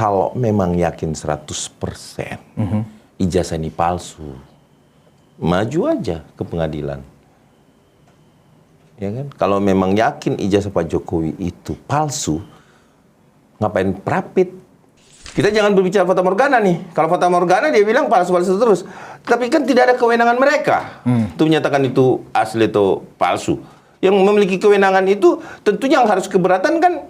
kalau memang yakin 100% ijazah ini palsu, maju aja ke pengadilan. Ya kan? Kalau memang yakin ijazah Pak Jokowi itu palsu, ngapain prapit? Kita jangan berbicara fata morgana nih. Kalau fata morgana dia bilang palsu-palsu terus. Tapi kan tidak ada kewenangan mereka untuk menyatakan itu asli atau palsu. Yang memiliki kewenangan itu tentunya yang harus keberatan kan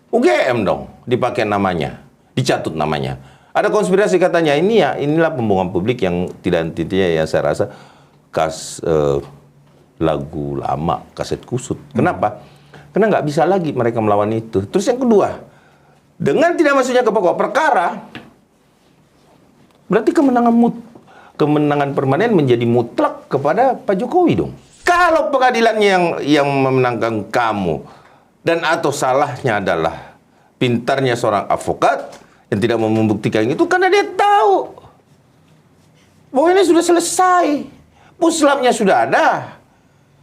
UGM dong, dipakai namanya, dicatut namanya. Ada konspirasi katanya inilah pembohongan publik yang tidak henti-hentinya ya saya rasa lagu lama, kaset kusut. Kenapa? Karena nggak bisa lagi mereka melawan itu. Terus yang kedua, dengan tidak masuknya ke pokok perkara, berarti kemenangan permanen menjadi mutlak kepada Pak Jokowi dong. Kalau pengadilannya yang memenangkan kamu, dan atau salahnya adalah pintarnya seorang advokat yang tidak mau membuktikan itu karena dia tahu bahwa ini sudah selesai, puslamnya sudah ada.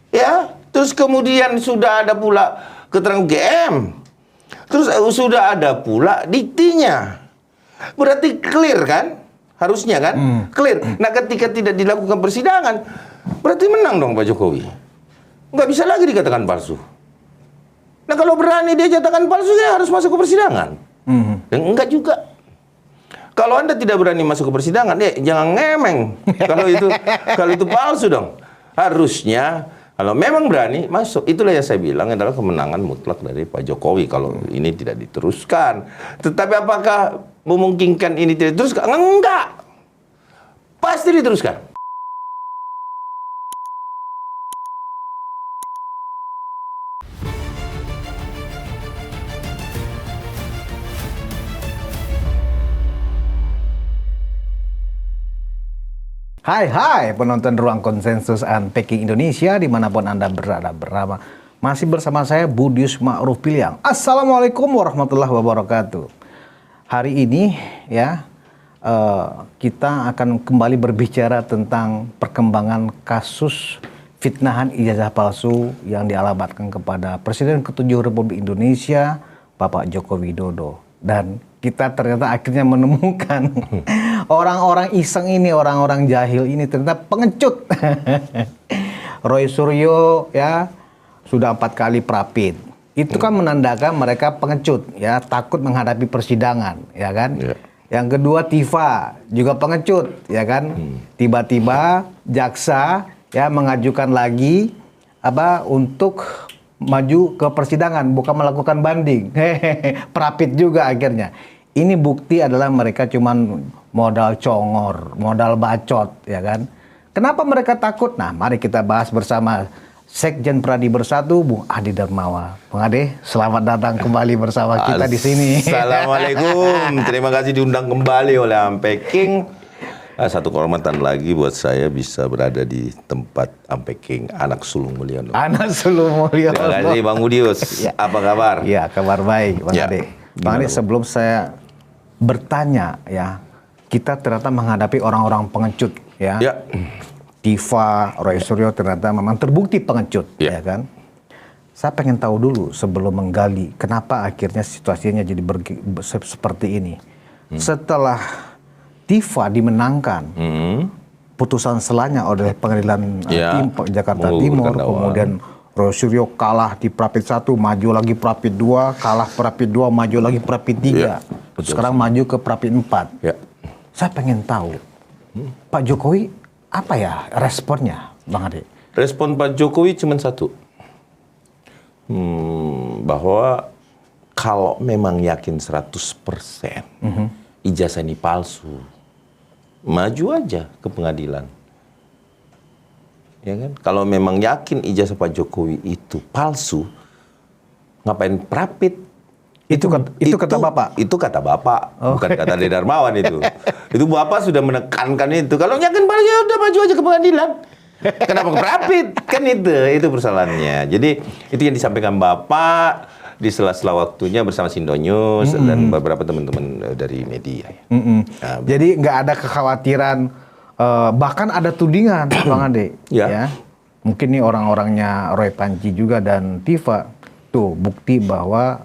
Ya, terus kemudian sudah ada pula keterangan GM, terus sudah ada pula diktinya, berarti clear kan, harusnya kan, clear. Nah ketika tidak dilakukan persidangan, berarti menang dong Pak Jokowi, nggak bisa lagi dikatakan palsu. Nah kalau berani dia nyatakan palsu, ya harus masuk ke persidangan. Dan enggak juga. Kalau Anda tidak berani masuk ke persidangan, jangan ngemeng. Kalau itu palsu dong. Harusnya kalau memang berani masuk, itulah yang saya bilang adalah kemenangan mutlak dari Pak Jokowi kalau ini tidak diteruskan. Tetapi apakah memungkinkan ini tidak diteruskan? Enggak. Pasti diteruskan. Hai penonton Ruang Konsensus Unpacking Indonesia dimanapun Anda berada, masih bersama saya Budius Ma'ruf Piliang. Assalamualaikum warahmatullahi wabarakatuh. Hari ini ya kita akan kembali berbicara tentang perkembangan kasus fitnahan ijazah palsu yang dialamatkan kepada Presiden ke-7 Republik Indonesia Bapak Joko Widodo. Dan kita ternyata akhirnya menemukan orang-orang iseng ini, orang-orang jahil ini ternyata pengecut. Roy Suryo ya sudah 4 kali prapit. Itu kan menandakan mereka pengecut ya, takut menghadapi persidangan ya kan. Yang kedua Tifa juga pengecut ya kan. Tiba-tiba jaksa ya mengajukan lagi untuk maju ke persidangan, bukan melakukan banding. Prapit juga akhirnya. Ini bukti adalah mereka cuman modal congor, modal bacot, ya kan? Kenapa mereka takut? Nah, mari kita bahas bersama Sekjen Pradi Bersatu, Bung Ade Darmawan. Bung Ade, selamat datang kembali bersama kita di sini. Assalamualaikum. Terima kasih diundang kembali oleh Unpacking. Satu kehormatan lagi buat saya bisa berada di tempat Unpacking Anak Sulung Mulyono. Anak Sulung Mulyono. Terima kasih Bang Budius. Ya. Apa kabar? Ya, kabar baik, Bang Ade. Bang Ade, sebelum saya bertanya ya, kita ternyata menghadapi orang-orang pengecut ya. Tifa, Roy Suryo ternyata memang terbukti pengecut ya kan. Saya pengen tahu dulu sebelum menggali kenapa akhirnya situasinya jadi seperti ini. Setelah Tifa dimenangkan, putusan selanjutnya oleh Pengadilan Jakarta Timur, kemudian Roy Suryo kalah di Prapit 1, maju lagi Prapit 2, kalah Prapit 2, maju lagi Prapit 3. Sekarang maju ke Prapit 4. Saya pengen tahu, Pak Jokowi apa ya responnya, Bang Ade? Respon Pak Jokowi cuma satu. Bahwa kalau memang yakin 100% ijazah ini palsu, maju aja ke pengadilan. Ya kan? Kalau memang yakin ijazah Pak Jokowi itu palsu, ngapain prapit? Itu kata Bapak? Itu kata Bapak, bukan kata Ade Darmawan itu. Itu Bapak sudah menekankan itu. Kalau yakin palsu, ya udah maju aja ke pengadilan. Kenapa ke prapit? Kan itu persoalannya. Jadi itu yang disampaikan Bapak di sela-sela waktunya bersama Sindo News dan beberapa teman-teman dari media. Jadi nggak ada kekhawatiran, bahkan ada tudingan, Bang Ade. Ya. Mungkin nih orang-orangnya Roy Panji juga dan Tifa. Tuh bukti bahwa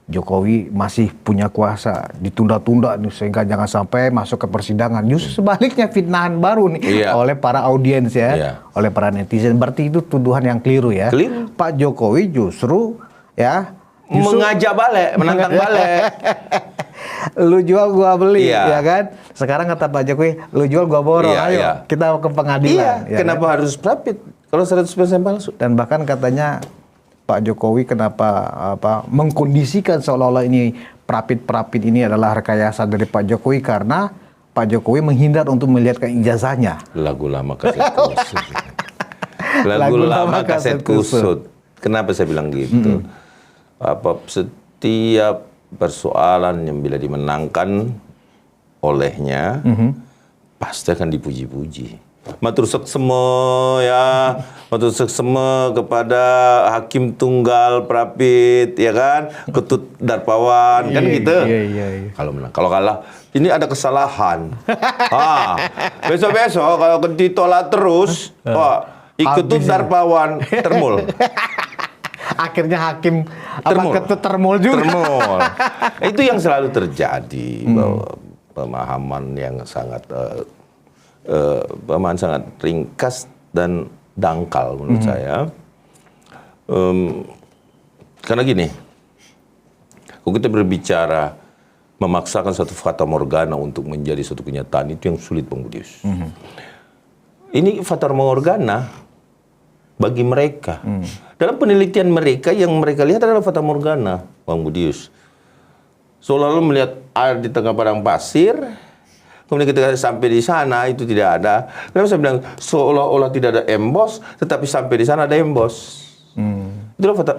Jokowi masih punya kuasa, ditunda-tunda nih, sehingga jangan sampai masuk ke persidangan. Justru sebaliknya fitnahan baru nih oleh para audiens ya, oleh para netizen. Berarti itu tuduhan yang keliru ya. Keliru. Pak Jokowi justru mengajak balik, menantang balik. Lu jual gua beli, ya kan? Sekarang kata Pak Jokowi, lu jual gua borong, ayo kita ke pengadilan. Ya kenapa kan? Harus rapid kalau 100% palsu? Dan bahkan katanya Pak Jokowi kenapa mengkondisikan seolah-olah ini perapit ini adalah rekayasa dari Pak Jokowi karena Pak Jokowi menghindar untuk melihatkan ijazahnya. Lagu lama kaset kusut. Lagu lama kaset kusut. Kenapa saya bilang gitu? Setiap persoalan yang bila dimenangkan olehnya pasti akan dipuji-puji. Matur seksema ya, matur seksema kepada hakim tunggal Prapit ya kan, Ketut Darpawan kan gitu. Iya. Kalau menang, kalau kalah ini ada kesalahan. Besok-besok kalau ditolak terus, Ketut Darpawan termul. Akhirnya hakim Ketut termul juga. Termul. Itu yang selalu terjadi bahwa pemahaman yang sangat sangat ringkas dan dangkal menurut saya. Karena gini, kalau kita berbicara memaksakan satu fata morgana untuk menjadi suatu kenyataan, itu yang sulit, Bang Budius. Ini fata morgana bagi mereka. Dalam penelitian mereka, yang mereka lihat adalah fata morgana, Bang Budius. Seolah-olah melihat air di tengah padang pasir, kemudian ketika sampai di sana itu tidak ada. Kenapa saya bilang seolah-olah tidak ada embos, tetapi sampai di sana ada embos.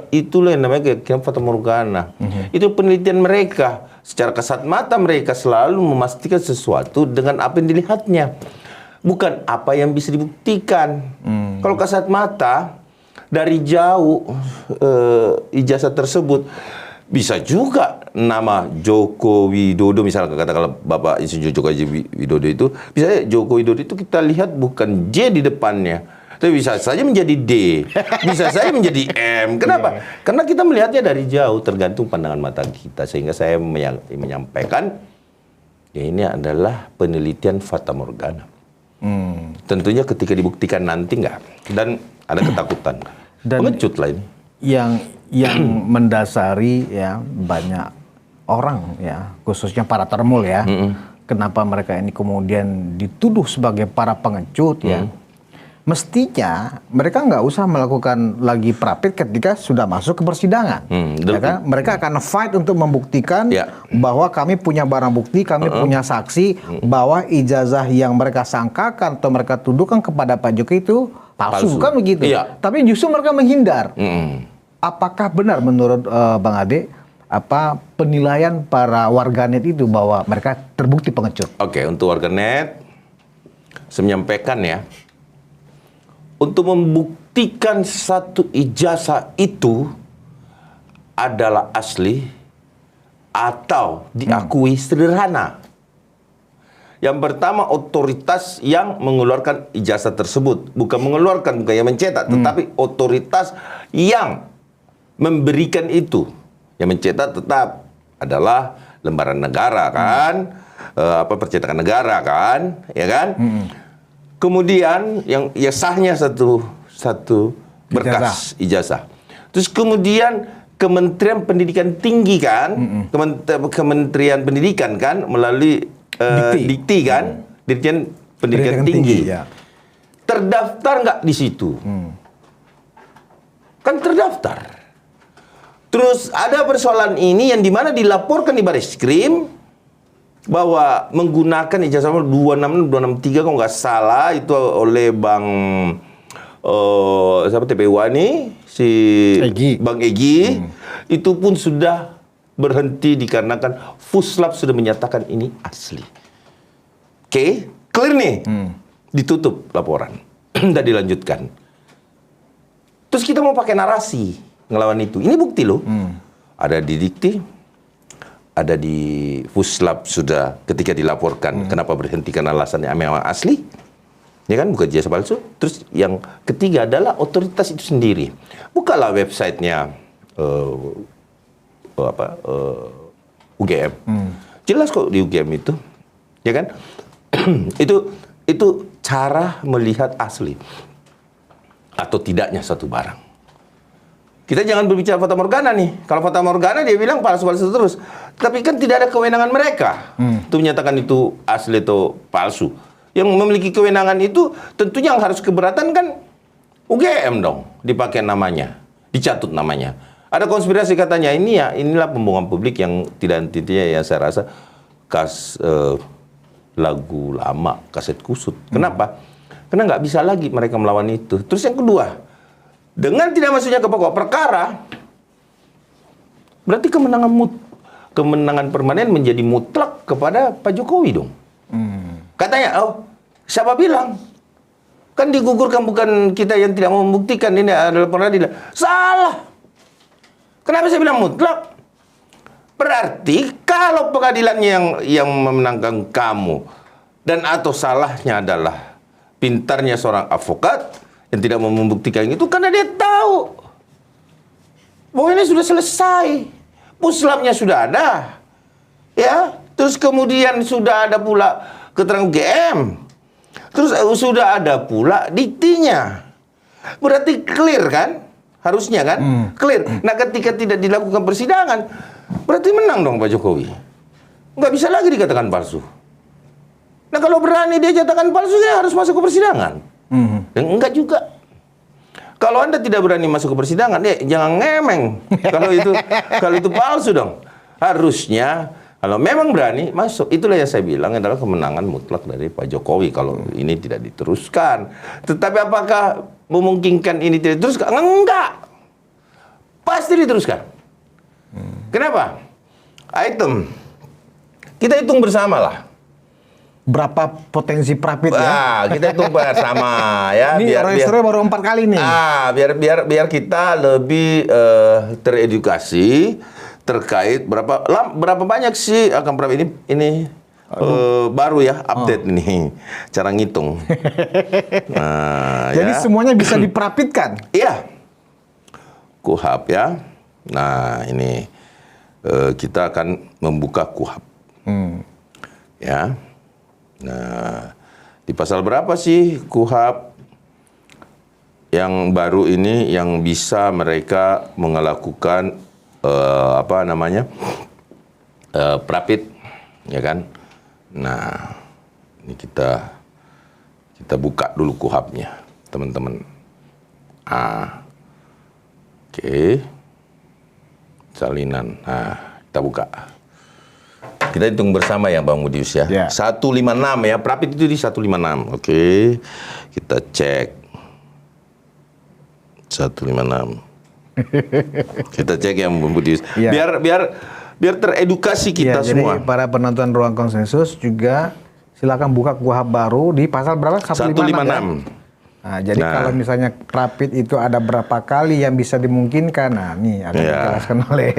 Itulah yang namanya fata morgana. Itu penelitian mereka. Secara kasat mata mereka selalu memastikan sesuatu dengan apa yang dilihatnya, bukan apa yang bisa dibuktikan. Kalau kasat mata dari jauh ijazah tersebut bisa juga nama Joko Widodo, misalnya katakanlah Bapak Insinyur Joko Widodo itu, bisa Joko Widodo itu kita lihat bukan J di depannya, tapi bisa saja menjadi D, bisa saja menjadi M. Kenapa? Karena kita melihatnya dari jauh, tergantung pandangan mata kita. Sehingga saya menyampaikan, ya ini adalah penelitian fata morgana. Tentunya ketika dibuktikan nanti enggak, dan ada ketakutan. Pengecut lah ini. Yang mendasari ya banyak orang ya, khususnya para termul ya, kenapa mereka ini kemudian dituduh sebagai para pengecut ya. Mestinya mereka nggak usah melakukan lagi prapit ketika sudah masuk ke persidangan. Ya kan? Mereka akan fight untuk membuktikan bahwa kami punya barang bukti, kami punya saksi bahwa ijazah yang mereka sangkakan atau mereka tuduhkan kepada Pak Jokowi itu palsu. Kan begitu. Tapi justru mereka menghindar. Apakah benar menurut Bang Ade penilaian para warganet itu bahwa mereka terbukti pengecut? Oke, untuk warganet saya menyampaikan ya, untuk membuktikan satu ijazah itu adalah asli atau diakui sederhana. Yang pertama, otoritas yang mengeluarkan ijazah tersebut, bukan yang mencetak, tetapi otoritas yang memberikan itu. Yang mencetak tetap adalah lembaran negara kan, percetakan negara kan, ya kan. Kemudian yang sahnya satu berkas ijazah. Terus kemudian Kementerian Pendidikan Tinggi kan, Kementerian Pendidikan kan melalui Dikti kan, Dirjen Pendidikan Tinggi. Terdaftar nggak di situ? Kan terdaftar. Terus ada persoalan ini yang dimana dilaporkan di Bareskrim bahwa menggunakan ijazah 263 kalau nggak salah itu oleh Bang TPU ini Bang Egy itu pun sudah berhenti dikarenakan Fuslap sudah menyatakan ini asli. Oke, clear nih. Ditutup laporan dan dilanjutkan. Terus kita mau pakai narasi ngelawan itu. Ini bukti loh. Ada di Dikti, ada di Fuslap sudah ketika dilaporkan kenapa berhenti karena alasannya memang asli. Ya kan, bukan ijazah palsu. Terus yang ketiga adalah otoritas itu sendiri. Bukalah websitenya UGM. Jelas kok di UGM itu, ya kan? itu cara melihat asli atau tidaknya satu barang. Kita jangan berbicara fata morgana nih. Kalau fata morgana dia bilang palsu-palsu terus. Tapi kan tidak ada kewenangan mereka untuk menyatakan itu asli atau palsu. Yang memiliki kewenangan itu tentunya yang harus keberatan kan UGM dong, dipakai namanya, dicatut namanya. Ada konspirasi katanya inilah pembohongan publik yang tidak henti-hentinya ya saya rasa lagu lama, kaset kusut. Kenapa? Karena nggak bisa lagi mereka melawan itu. Terus yang kedua, dengan tidak masuknya ke pokok perkara, berarti kemenangan permanen menjadi mutlak kepada Pak Jokowi dong. Katanya, siapa bilang? Kan digugurkan bukan kita yang tidak mau membuktikan, ini adalah peradilan. Salah. Kenapa saya bilang mutlak? Berarti kalau pengadilannya yang memenangkan kamu dan atau salahnya adalah pintarnya seorang advokat yang tidak mau membuktikan itu karena dia tahu bahwa ini sudah selesai, puslamnya sudah ada, ya. Terus kemudian sudah ada pula keterangan UGM, terus sudah ada pula diktinya, berarti clear kan? Harusnya kan? Clear. Nah ketika tidak dilakukan persidangan, berarti menang dong Pak Jokowi. Nggak bisa lagi dikatakan palsu. Nah kalau berani dia katakan palsu, ya harus masuk ke persidangan. Enggak juga. Kalau Anda tidak berani masuk ke persidangan, ya jangan ngemeng. Kalau itu palsu dong. Harusnya kalau memang berani masuk. Itulah yang saya bilang adalah kemenangan mutlak dari Pak Jokowi kalau ini tidak diteruskan. Tetapi apakah memungkinkan ini tidak diteruskan? Enggak. Pasti diteruskan. Kenapa? Kita hitung bersama lah. Berapa potensi Prapit ya? Kita hitung bersama ya. Ini registernya baru 4 kali nih. Biar kita lebih teredukasi terkait berapa banyak sih akan Prapit ini baru ya update nih cara ngitung. Jadi semuanya bisa diprapitkan. Iya. KUHP ya. Nah, ini kita akan membuka KUHP. Ya. Nah, di pasal berapa sih KUHP yang baru ini yang bisa mereka melakukan Prapit, ya kan? Nah, ini kita buka dulu KUHP-nya, teman-teman. Oke. Salinan. Nah, kita buka. Kita hitung bersama ya Bang Mudius ya. 156 ya. Prapit itu di 156. Oke. Kita cek. 156. Kita cek ya Bang Mudius. Biar teredukasi kita semua. Jadi para penonton Ruang Konsensus juga silakan buka KUHP baru di pasal berapa? 156. Ya? Nah, jadi kalau misalnya Prapit itu ada berapa kali yang bisa dimungkinkan, nah ini akan dijelaskan oleh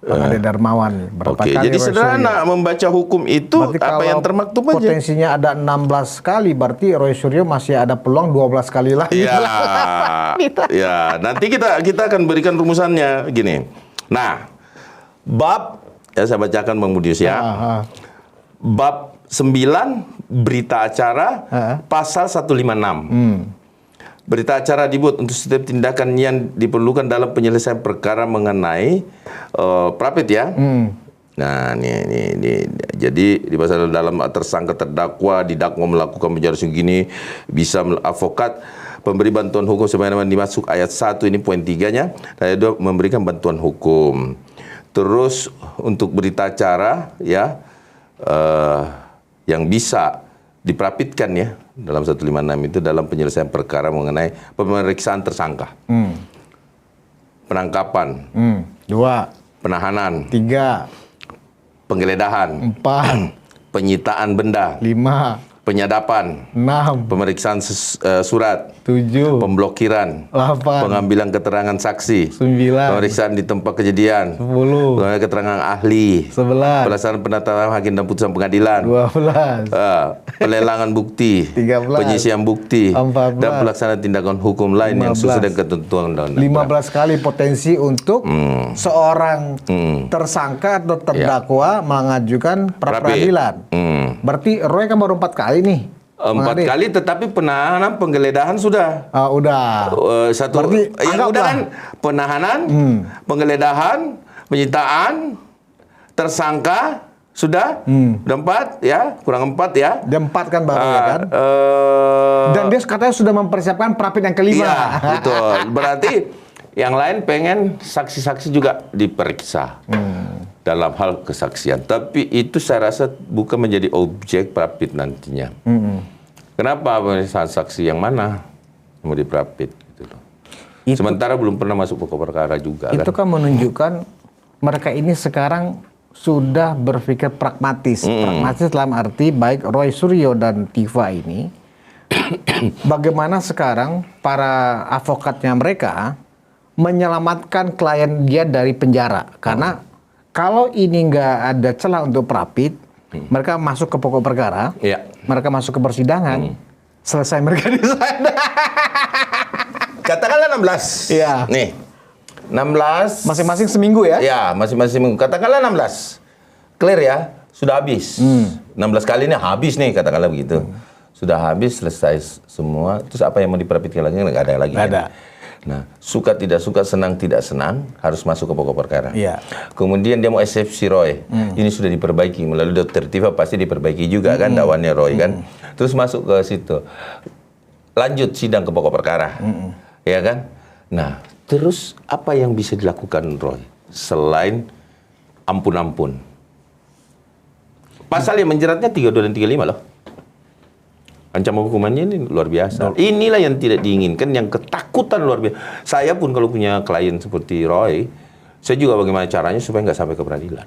Bang Ade Darmawan. Berapa kali jadi sederhana membaca hukum itu berarti apa yang termaktub aja. Potensinya ada 16 kali, berarti Roy Suryo masih ada peluang 12 kali lagi. Ya, nanti kita akan berikan rumusannya gini. Nah, bab ya saya bacakan Bang Budius ya. Bab 9 berita acara pasal 156. Berita acara dibuat untuk setiap tindakan yang diperlukan dalam penyelesaian perkara mengenai Prapit ya. Nah, ini. Jadi di pasal dalam tersangka terdakwa didakwa melakukan penjara segini bisa advokat pemberi bantuan hukum sebagaimana dimaksud ayat 1 ini poin 3-nya. Ayat 2 memberikan bantuan hukum. Terus untuk berita acara ya yang bisa diprapitkan ya dalam 156 itu dalam penyelesaian perkara mengenai pemeriksaan tersangka. Penangkapan. 2. Penahanan. 3. Penggeledahan. 4. Penyitaan benda. 5. penyadapan, 6, pemeriksaan surat, 7, pemblokiran, 8, pengambilan keterangan saksi, 9, pemeriksaan di tempat kejadian, 10, pengambilan keterangan ahli, 11, pelaksanaan penetapan hakim dan putusan pengadilan, 12, pelelangan bukti, 13, penyisian bukti, 14, dan pelaksanaan tindakan hukum lain yang 15, sesuai dengan ketentuan undang-undang. 15 kali potensi untuk seorang tersangka atau terdakwa mengajukan pra-peradilan. Berarti Roy kan baru 4 kali nih. 4 kali, tetapi penahanan penggeledahan sudah. Udah. Satu Berarti yang anggaplah. udah kan penahanan, penggeledahan, penyitaan, tersangka sudah. Udah 4 ya, kurang 4 ya. Dia 4 kan baru ya kan. Dan dia katanya sudah mempersiapkan prapit yang kelima. Iya, betul. Berarti yang lain pengen saksi-saksi juga diperiksa dalam hal kesaksian. Tapi itu saya rasa bukan menjadi objek prapit nantinya. Kenapa pemeriksaan saksi yang mana mau diprapit? Gitu loh. Sementara belum pernah masuk pokok perkara juga. Itu kan menunjukkan mereka ini sekarang sudah berpikir pragmatis. Pragmatis dalam arti baik Roy Suryo dan Tiva ini bagaimana sekarang para advokatnya mereka menyelamatkan klien dia dari penjara. Karena kalau ini nggak ada celah untuk prapit, mereka masuk ke pokok perkara, mereka masuk ke persidangan, selesai mereka di sana. Katakanlah 16. Iya. Nih, 16. Masing-masing seminggu ya? Ya, masing-masing seminggu. Katakanlah 16. Clear ya, sudah habis. 16 kali ini habis nih, katakanlah begitu. Sudah habis, selesai semua. Terus apa yang mau diprapitkan lagi? Nggak ada lagi. Nggak ada. Nah, suka tidak suka, senang tidak senang, harus masuk ke pokok perkara. Iya. Kemudian dia mau eksepsi Roy. Ini sudah diperbaiki. Melalui Dr. Tiva pasti diperbaiki juga kan dakwaannya Roy kan. Terus masuk ke situ. Lanjut sidang ke pokok perkara. Ya kan? Nah, terus apa yang bisa dilakukan Roy selain ampun-ampun? Pasal yang menjeratnya 32 dan 35 loh. Ancaman hukumannya ini luar biasa. Inilah yang tidak diinginkan, yang ketakutan luar biasa. Saya pun kalau punya klien seperti Roy, saya juga bagaimana caranya supaya nggak sampai ke peradilan.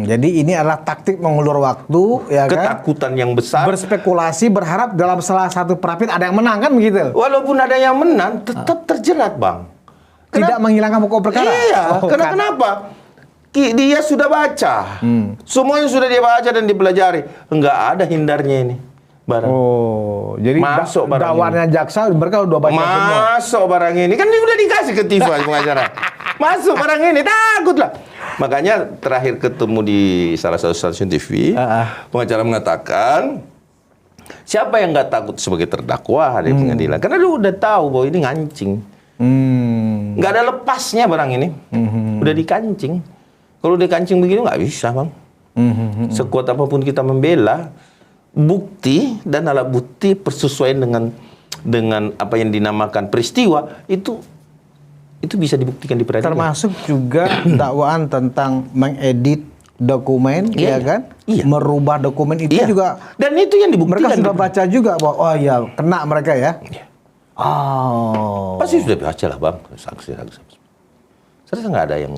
Jadi ini adalah taktik mengulur waktu, ya kan? Ketakutan yang besar. Berspekulasi, berharap dalam salah satu prapit ada yang menang kan begitu? Walaupun ada yang menang, tetap terjerat, Bang. Tidak menghilangkan pokok perkara? Iya, kenapa? Dia sudah baca. Semuanya sudah dia baca dan dipelajari. Enggak ada hindarnya ini. Barang. Jadi masuk barang dakwaannya jaksa mereka udah baca semua. Masuk barang ini. Kan dia udah dikasih ke TV pengacara. Masuk barang ini, takutlah. Makanya terakhir ketemu di salah satu stasiun TV, pengacara mengatakan, siapa yang nggak takut sebagai terdakwa di pengadilan? Karena dia udah tahu bahwa ini ngancing. Nggak ada lepasnya barang ini. Udah dikancing. Kalau dikancing begini nggak bisa, Bang. Sekuat apapun kita membela, bukti dan alat bukti persesuaian dengan apa yang dinamakan peristiwa itu bisa dibuktikan di peradilan. Termasuk juga dakwaan tentang mengedit dokumen, ya kan? Iya. Merubah dokumen itu juga. Dan itu yang dibuktikan. Mereka sudah baca juga bahwa oh ya kena mereka ya. Iya. Oh. Pasti sudah baca lah, Bang. Saksi-saksi. Saya rasa nggak ada yang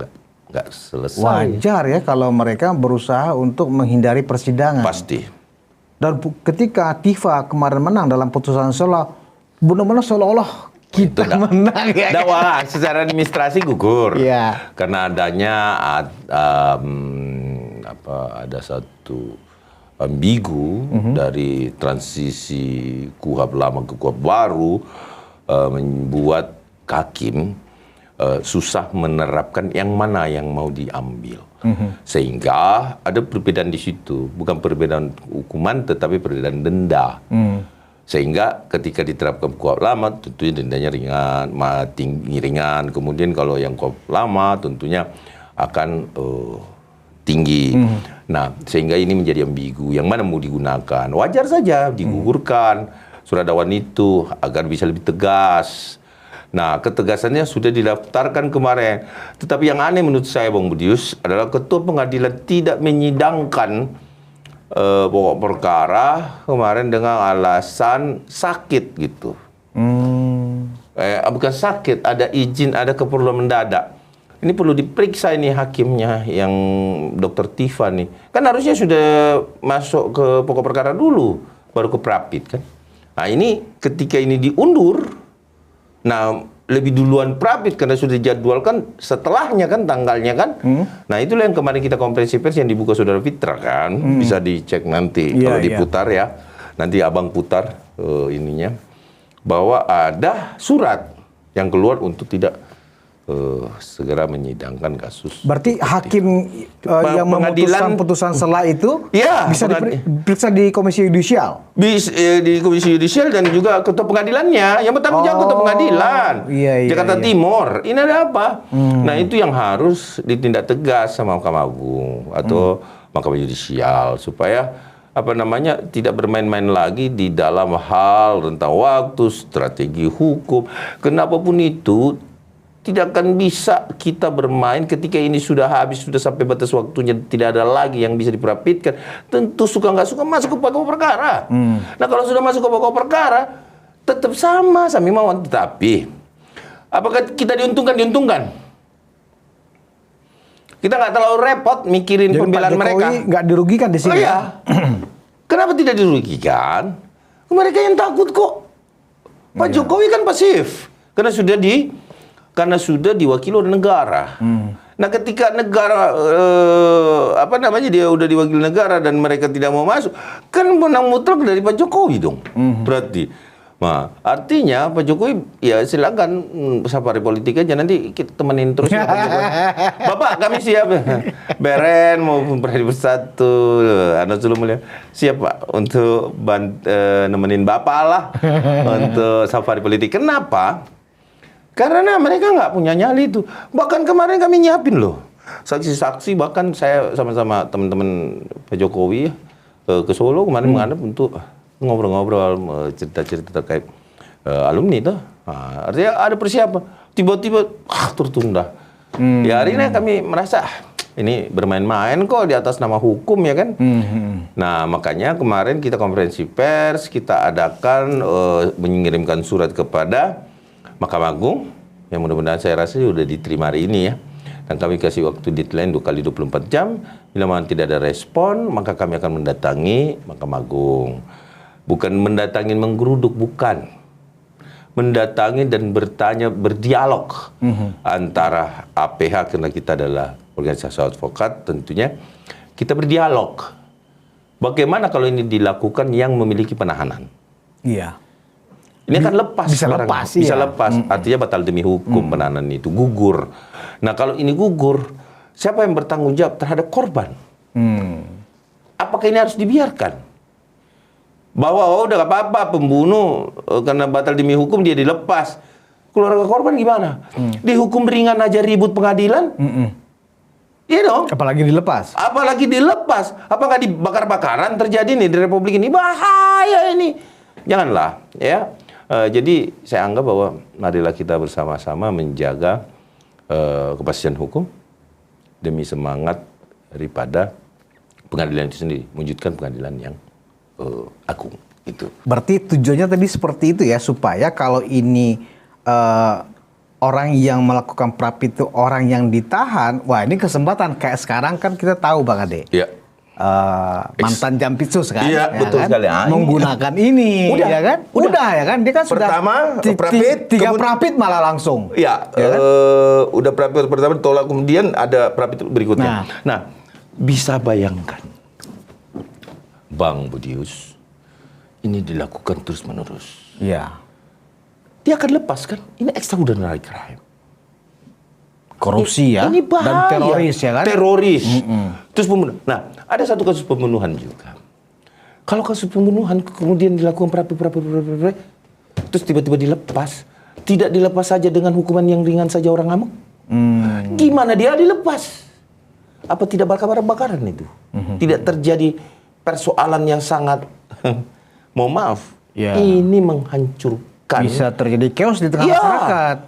nggak selesai. Wajar ya kalau mereka berusaha untuk menghindari persidangan. Pasti. Dan ketika Tiva kemarin menang dalam putusan seolah, benar-benar seolah-olah kita menang ya. Dakwah secara administrasi gugur. Iya. Karena adanya ada satu ambigu dari transisi KUHP lama ke KUHP baru membuat hakim susah menerapkan yang mana yang mau diambil. Sehingga ada perbedaan di situ, bukan perbedaan hukuman tetapi perbedaan denda. Sehingga ketika diterapkan KUHP lama tentunya dendanya ringan, kemudian kalau yang KUHP lama tentunya akan tinggi. Nah, sehingga ini menjadi ambigu, yang mana mau digunakan. Wajar saja digugurkan surat dakwaan itu agar bisa lebih tegas. Nah, ketegasannya sudah didaftarkan kemarin. Tetapi yang aneh menurut saya, Bang Budius, adalah Ketua Pengadilan tidak menyidangkan pokok perkara kemarin dengan alasan sakit gitu. Bukan sakit, ada izin, ada keperluan mendadak. Ini perlu diperiksa ini hakimnya yang Dr. Tifa nih. Kan harusnya sudah masuk ke pokok perkara dulu, baru ke Prapit kan. Nah ini ketika ini diundur, nah lebih duluan Prapit karena sudah dijadwalkan setelahnya kan tanggalnya kan. Nah itulah yang kemarin kita konferensi pers yang dibuka Saudara Fitra kan. Bisa dicek nanti kalau diputar ya. Nanti abang putar ininya. Bahwa ada surat yang keluar untuk tidak segera menyidangkan kasus. Berarti hakim yang memutuskan putusan selah itu bisa diperiksa di Komisi Yudisial? Di Komisi Yudisial dan juga ketua pengadilannya. Yang bertanggung jawab ketua pengadilan. Jakarta Timur. Ini ada apa? Nah itu yang harus ditindak tegas sama Mahkamah Agung atau Mahkamah Yudisial supaya tidak bermain-main lagi di dalam hal rentang waktu, strategi hukum. Kenapapun itu tidak akan bisa kita bermain ketika ini sudah habis, sudah sampai batas waktunya, tidak ada lagi yang bisa diperapitkan. Tentu suka nggak suka masuk ke pokok perkara. Nah kalau sudah masuk ke pokok perkara, tetap sama mauan. Tetapi apakah kita diuntungkan? Diuntungkan. Kita nggak terlalu repot mikirin jadi pembelaan mereka. Nggak dirugikan di sini. Oh iya. Kenapa tidak dirugikan? Mereka yang takut kok. Pak Jokowi kan pasif karena sudah diwakili oleh negara. Nah, ketika negara dia udah diwakili negara dan mereka tidak mau masuk, kan menang mutlak dari Pak Jokowi dong. Berarti. Nah, artinya Pak Jokowi ya silakan safari politik aja, nanti kita temenin terus ya Pak Jokowi. Bapak kami siap. Beren maupun Pradi Bersatu, Anda Sulu Mulia siap Pak untuk nemenin Bapak lah untuk safari politik. Kenapa? Karena mereka nggak punya nyali itu. Bahkan kemarin kami nyiapin loh saksi-saksi, bahkan saya sama-sama teman-teman Pak Jokowi ke Solo kemarin menghadap untuk ngobrol-ngobrol cerita-cerita terkait alumni itu. Nah, artinya ada persiapan. Tiba-tiba tertunda. Ya hari ini kami merasa ini bermain-main kok di atas nama hukum ya kan. Nah makanya kemarin kita konferensi pers, kita adakan mengirimkan surat kepada Mahkamah Agung yang mudah-mudahan saya rasa sudah diterima hari ini ya. Dan kami kasih waktu deadline 2 kali 24 jam. Bila mana tidak ada respon, maka kami akan mendatangi Mahkamah Agung. Bukan mendatangi menggeruduk, bukan. Mendatangi dan berdialog antara APH, karena kita adalah organisasi advokat, tentunya kita berdialog. Bagaimana kalau ini dilakukan yang memiliki penahanan? Iya. Ini kan lepas bisa sekarang. lepas, bisa lepas. Artinya batal demi hukum penahanan itu gugur. Nah kalau ini gugur, siapa yang bertanggung jawab terhadap korban? Apakah ini harus dibiarkan? Bahwa udah gak apa-apa pembunuh karena batal demi hukum dia dilepas. Keluarga korban gimana? Dihukum ringan aja ribut pengadilan? Iya dong. Apalagi dilepas. Apa nggak dibakar-bakaran terjadi nih di Republik ini? Bahaya ini. Janganlah ya. Jadi saya anggap bahwa marilah kita bersama-sama menjaga kepastian hukum demi semangat daripada pengadilan itu sendiri, mewujudkan pengadilan yang agung itu. Berarti tujuannya tadi seperti itu ya, supaya kalau ini orang yang melakukan Prapit itu orang yang ditahan, wah ini kesempatan kayak sekarang kan kita tahu Bang Ade. Iya. Mantan Jampitsus kan? Iya, ya betul kan? sekali. Menggunakan ini, udah, ya kan? Udah ya kan? Dia kan pertama, sudah Prapit, tiga Prapit malah langsung. Iya, ya kan? Udah Prapit pertama ditolak, kemudian ada Prapit berikutnya. Nah, bisa bayangkan, Bang Budius, ini dilakukan terus-menerus. Iya. Dia akan lepas kan? Ini extraordinary crime. Korupsi ya, ini bahaya. Dan teroris ya kan? Teroris. Terus pembunuhan. Nah, ada satu kasus pembunuhan juga. Kalau kasus pembunuhan kemudian dilakukan Prapit, terus tiba-tiba dilepas. Tidak dilepas saja dengan hukuman yang ringan saja orang ngamuk. Gimana dia dilepas? Apa tidak bakar-bakaran itu? Tidak terjadi persoalan yang sangat, mohon maaf, ini menghancurkan. Bisa terjadi chaos di tengah masyarakat.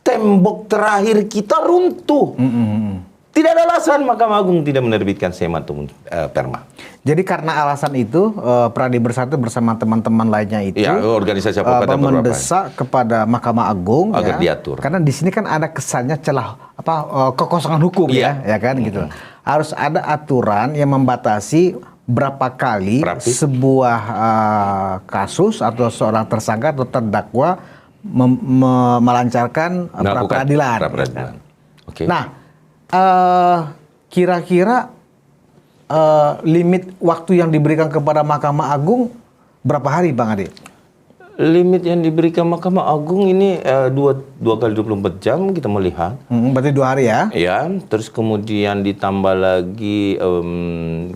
Tembok terakhir kita runtuh. Tidak ada alasan Mahkamah Agung tidak menerbitkan SEMA atau perma. Jadi karena alasan itu, Pradi Bersatu bersama teman-teman lainnya itu Ya, organisasi apa mendesak kepada Mahkamah Agung agar diatur. Karena di sini kan ada kesannya celah kekosongan hukum ya kan gitu. Harus ada aturan yang membatasi berapa kali sebuah kasus atau seorang tersangka atau terdakwa melancarkan pra-peradilan. Oke. Nah, kira-kira limit waktu yang diberikan kepada Mahkamah Agung berapa hari, Bang Ade? Limit yang diberikan Mahkamah Agung ini 2 kali 24 jam kita melihat. Berarti 2 hari ya? Ya, terus kemudian ditambah lagi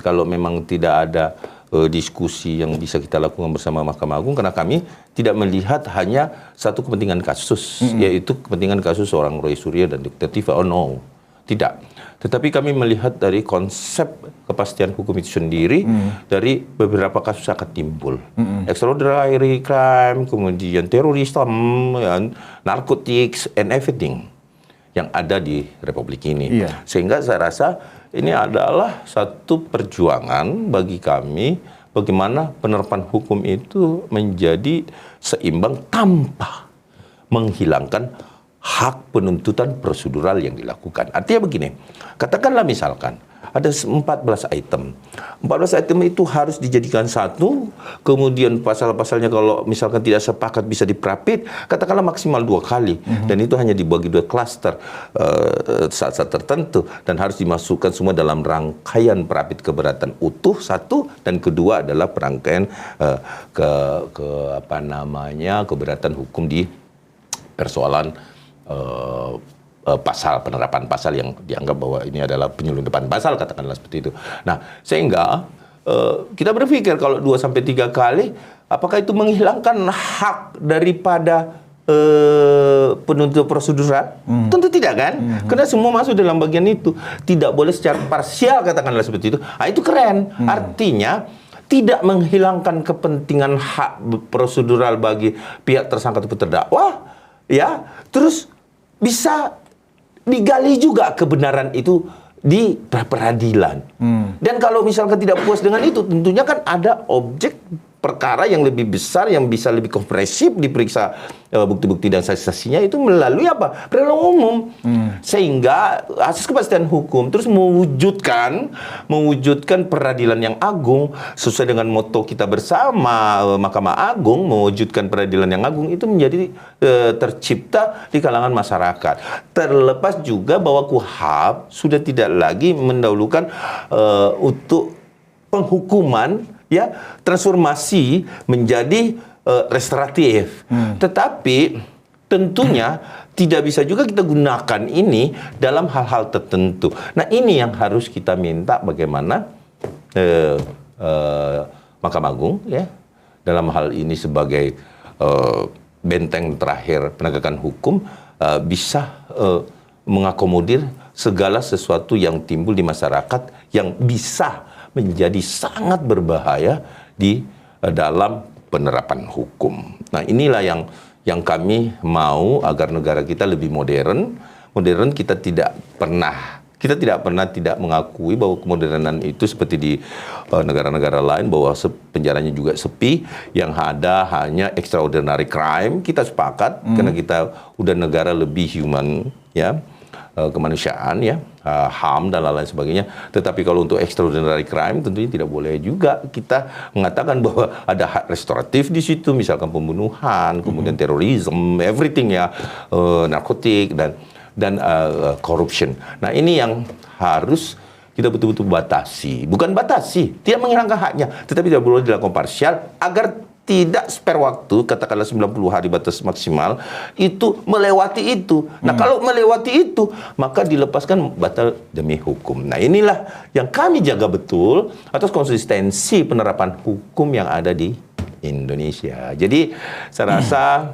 kalau memang tidak ada diskusi yang bisa kita lakukan bersama Mahkamah Agung, karena kami tidak melihat hanya satu kepentingan kasus, yaitu kepentingan kasus seorang Roy Suryo dan Dr. Tiva. Oh no, tidak. Tetapi kami melihat dari konsep kepastian hukum itu sendiri, dari beberapa kasus akan timbul. Extraordinary crime, kemudian terorisme, narcotics, and everything yang ada di Republik ini. Sehingga saya rasa ini adalah satu perjuangan bagi kami bagaimana penerapan hukum itu menjadi seimbang tanpa menghilangkan hak penuntutan prosedural yang dilakukan. Artinya begini, katakanlah misalkan ada 14 item. 14 item itu harus dijadikan satu, kemudian pasal-pasalnya kalau misalkan tidak sepakat bisa diprapit, katakanlah maksimal 2 kali. Dan itu hanya dibagi 2 klaster saat-saat tertentu, dan harus dimasukkan semua dalam rangkaian perapit keberatan utuh, satu, dan kedua adalah perangkaian keberatan hukum di persoalan penerapan pasal yang dianggap bahwa ini adalah penyelundupan pasal, katakanlah seperti itu. Nah, sehingga kita berpikir kalau 2-3 kali, apakah itu menghilangkan hak daripada penuntut prosedural? Tentu tidak kan? Karena semua masuk dalam bagian itu. Tidak boleh secara parsial, katakanlah seperti itu. Nah, itu keren. Artinya tidak menghilangkan kepentingan hak prosedural bagi pihak tersangka atau terdakwa, ya. Terus bisa digali juga kebenaran itu di peradilan. Dan kalau misalkan tidak puas dengan itu, tentunya kan ada objek perkara yang lebih besar, yang bisa lebih komprehensif diperiksa bukti-bukti dan saksi-saksinya itu melalui apa? Peradilan umum. Sehingga asas kepastian hukum terus mewujudkan peradilan yang agung sesuai dengan moto kita bersama Mahkamah Agung, mewujudkan peradilan yang agung itu menjadi tercipta di kalangan masyarakat. Terlepas juga bahwa KUHAP sudah tidak lagi mendahulukan untuk penghukuman, ya, transformasi menjadi restoratif. Tetapi tentunya tidak bisa juga kita gunakan ini dalam hal-hal tertentu. Nah, ini yang harus kita minta bagaimana Mahkamah Agung, ya, dalam hal ini sebagai benteng terakhir penegakan hukum bisa mengakomodir segala sesuatu yang timbul di masyarakat yang bisa menjadi sangat berbahaya di dalam penerapan hukum. Nah, inilah yang kami mau agar negara kita lebih modern. Modern, kita tidak pernah tidak mengakui bahwa kemodernan itu seperti di negara-negara lain, bahwa penjaranya juga sepi, yang ada hanya extraordinary crime. Kita sepakat karena kita udah negara lebih human, ya, kemanusiaan, ya, HAM dan lain-lain sebagainya. Tetapi kalau untuk extraordinary crime tentunya tidak boleh juga kita mengatakan bahwa ada hak restoratif di situ, misalkan pembunuhan, kemudian terorisme, everything, ya, narkotik dan corruption. Nah, ini yang harus kita betul-betul batasi. Bukan batasi, tidak menghilangkan haknya, tetapi tidak boleh dilakukan parsial agar tidak spare waktu, katakanlah 90 hari batas maksimal, itu melewati itu. Nah, kalau melewati itu, maka dilepaskan batal demi hukum. Nah, inilah yang kami jaga betul atas konsistensi penerapan hukum yang ada di Indonesia. Jadi, saya rasa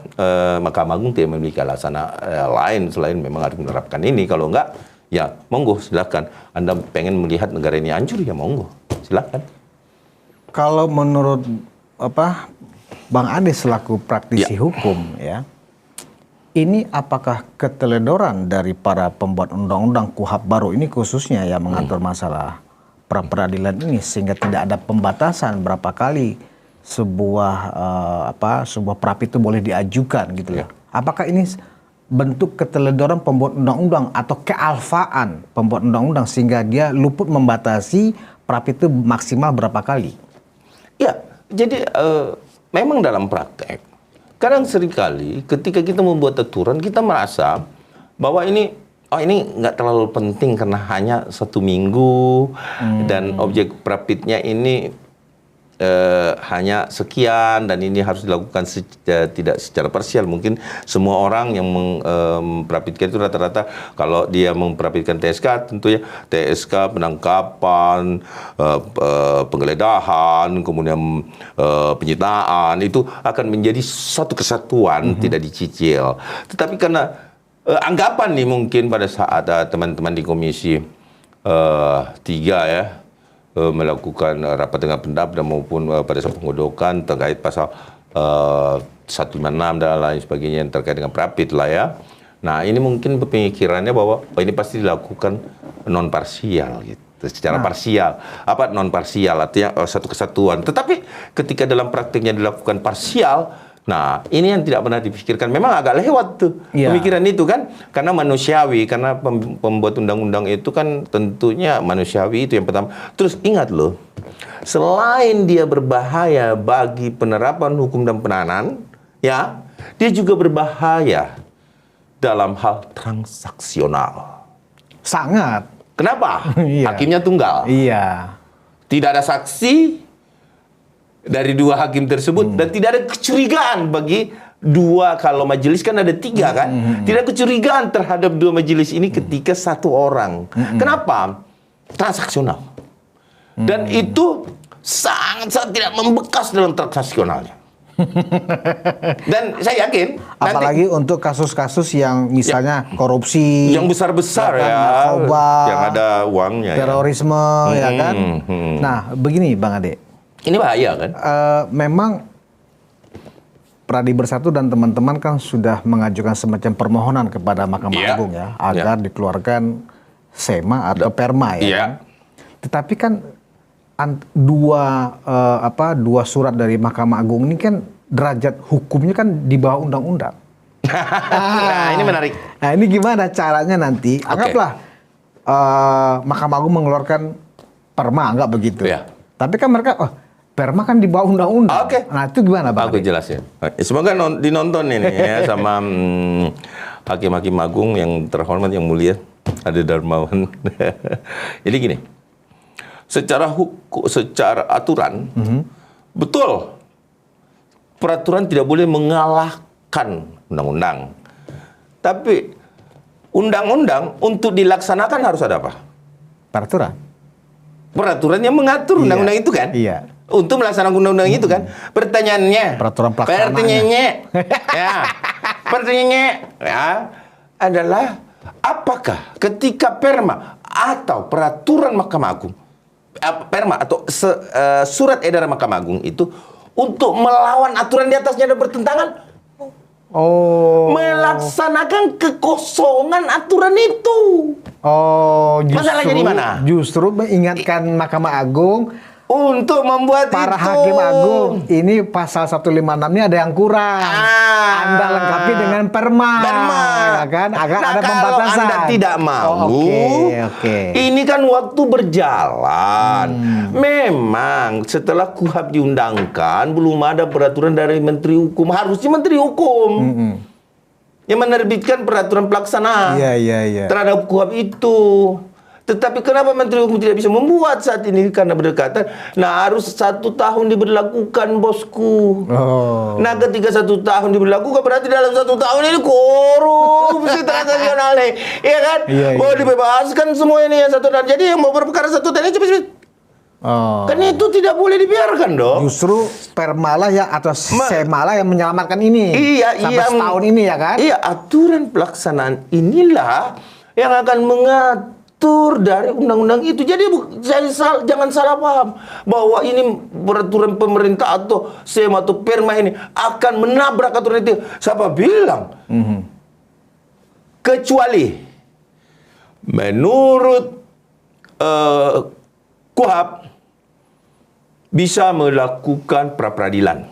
Mahkamah Agung tidak memiliki alasan lain selain memang harus menerapkan ini. Kalau enggak, ya monggo, silakan. Anda pengen melihat negara ini hancur, ya monggo, silakan. Kalau menurut Bang Ade selaku praktisi hukum, ya, Ini apakah keteledoran dari para pembuat undang-undang KUHP baru ini khususnya yang mengatur masalah pra-peradilan ini sehingga tidak ada pembatasan berapa kali sebuah sebuah pra itu boleh diajukan gitu ya. Apakah ini bentuk keteledoran pembuat undang-undang atau kealfaan pembuat undang-undang sehingga dia luput membatasi pra itu maksimal berapa kali? Ya, jadi memang dalam praktek kadang seringkali ketika kita membuat aturan kita merasa bahwa ini nggak terlalu penting karena hanya 1 minggu dan objek prapitnya ini hanya sekian dan ini harus dilakukan tidak secara parsial. Mungkin semua orang yang memprapitkan itu rata-rata kalau dia memprapitkan TSK tentunya TSK penangkapan, penggeledahan, kemudian penyitaan itu akan menjadi satu kesatuan, tidak dicicil. Tetapi karena anggapan nih mungkin pada saat teman-teman di Komisi 3 ya melakukan rapat dengan pendapat maupun pada saat penggodokan terkait pasal 156 dan lain sebagainya yang terkait dengan prapit lah ya. Nah ini mungkin pemikirannya bahwa ini pasti dilakukan non parsial gitu, secara parsial. Apa non parsial artinya satu kesatuan. Tetapi ketika dalam praktiknya dilakukan parsial, nah, ini yang tidak pernah dipikirkan. Memang agak lewat tuh pemikiran itu kan. Karena manusiawi, karena pembuat undang-undang itu kan tentunya manusiawi itu yang pertama. Terus ingat loh, selain dia berbahaya bagi penerapan hukum dan penahanan, ya, dia juga berbahaya dalam hal transaksional. Sangat. Kenapa? Iya. Hakimnya tunggal. Iya. Tidak ada saksi dari 2 hakim tersebut dan tidak ada kecurigaan bagi 2, kalau majelis kan ada 3 kan, tidak kecurigaan terhadap 2 majelis ini ketika 1 orang. Kenapa? Transaksional. Dan itu sangat-sangat tidak membekas dalam transaksionalnya. Dan saya yakin apalagi untuk kasus-kasus yang misalnya korupsi yang besar-besar ya, narkoba, yang ada uangnya, terorisme ya kan. Nah begini Bang Ade, ini bahaya kan? Memang Pradi Bersatu dan teman-teman kan sudah mengajukan semacam permohonan kepada Mahkamah Agung ya agar dikeluarkan SEMA atau Perma ya. Kan? Tetapi kan dua surat dari Mahkamah Agung ini kan derajat hukumnya kan di bawah undang-undang. Nah, ini menarik. Nah, ini gimana caranya nanti? Anggaplah Mahkamah Agung mengeluarkan Perma, enggak begitu. Ya. Tapi kan mereka Perma kan di bawah undang-undang. Nah, itu gimana, Bang? Aku jelasin. Semoga dinonton ini ya sama hakim-hakim agung yang terhormat, yang mulia, ada Darmawan. Jadi gini, secara aturan, betul, peraturan tidak boleh mengalahkan undang-undang. Tapi undang-undang untuk dilaksanakan harus ada apa? Peraturan. Peraturan yang mengatur undang-undang itu kan? Iya. Untuk melaksanakan undang-undang itu kan? Pertanyaannya. Peraturan pelaksanaannya. Pertanyaannya ya adalah apakah ketika Perma atau peraturan Mahkamah Agung, Perma atau surat edaran Mahkamah Agung itu untuk melawan aturan di atasnya dan bertentangan, melaksanakan kekosongan aturan itu. Masalahnya di mana? Justru mengingatkan Mahkamah Agung untuk membuat para itu. hakim agung ini pasal 156 ini ada yang kurang. Anda lengkapi dengan Perma. Ya kan? Agar ada pembatasan. Kalau Anda tidak mau, ini kan waktu berjalan. Memang setelah KUHP diundangkan belum ada peraturan dari Menteri Hukum. Harusnya Menteri Hukum yang menerbitkan peraturan pelaksana terhadap KUHP itu. Tetapi kenapa Menteri Hukum tidak bisa membuat saat ini? Karena berdekatan. Nah, harus 1 tahun diberlakukan, bosku. Nah, ketika 1 tahun diberlakukan, berarti dalam 1 tahun ini korupsi transaksional nih. Iya kan? Mau dibebaskan semua ini yang 1 tahun. Jadi yang mau berperkara 1 tahun ini cepet-cepet. Kan itu tidak boleh dibiarkan dong. Justru Permalah ya atau Semalah yang menyelamatkan ini. Sampai setahun ini ya kan? Iya, aturan pelaksanaan inilah yang akan mengatur dari undang-undang itu. Jadi jangan salah paham bahwa ini peraturan pemerintah atau SEMA atau Perma ini akan menabrak aturan itu. Siapa bilang? kecuali menurut KUHP bisa melakukan pra-peradilan.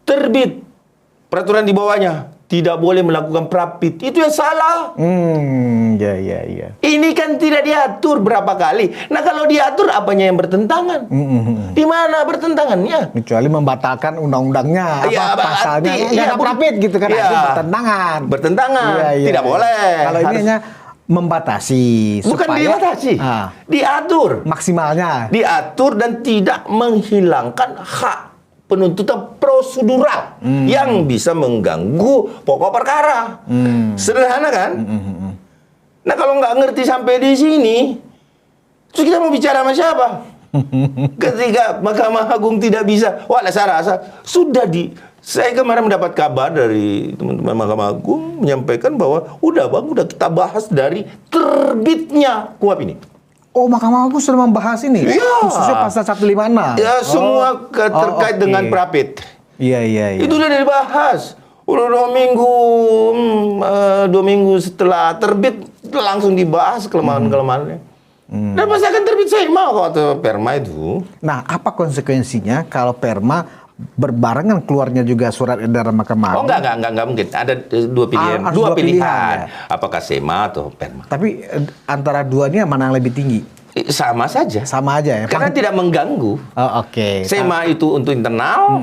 Terbit peraturan di bawahnya tidak boleh melakukan prapit. Itu yang salah. Ya. Ini kan tidak diatur berapa kali. Nah, kalau diatur apanya yang bertentangan? Di mana bertentangannya? Kecuali membatalkan undang-undangnya, Ya, pasalnya. berarti, Nggak ada prapit gitu kan. Ya, Itu bertentangan. Bertentangan. Iya. Tidak boleh. Kalau ini Harus- hanya membatasi. Bukan supaya, dibatasi. Diatur. Maksimalnya. Diatur dan tidak menghilangkan hak penuntutan prosedural yang bisa mengganggu pokok perkara. Sederhana kan? Nah, kalau nggak ngerti sampai di sini, terus kita mau bicara sama siapa? Ketika Mahkamah Agung tidak bisa, saya rasa sudah saya kemarin mendapat kabar dari teman-teman Mahkamah Agung menyampaikan bahwa udah kita bahas dari terbitnya KUHP ini. Oh, Mahkamah Agung sudah membahas ini? Iya. Khususnya pasal 156? Ya, semua terkait oke. dengan prapit. Iya. Itu udah dibahas. Udah 2 minggu setelah terbit langsung dibahas kelemahan-kelemahannya. Dan pasti akan terbit SEMA atau Perma itu. Nah, apa konsekuensinya kalau Perma berbarengan keluarnya juga surat edaran Mahkamah Oh, Agung? enggak mungkin. Ada dua pilihan. Harus Dua dua pilihan, pilihan. ya. Apakah SEMA atau Perma? Tapi antara dua ini mana yang lebih tinggi? Sama saja. Sama aja ya? Karena tidak mengganggu. Oh, oke. SEMA itu untuk internal,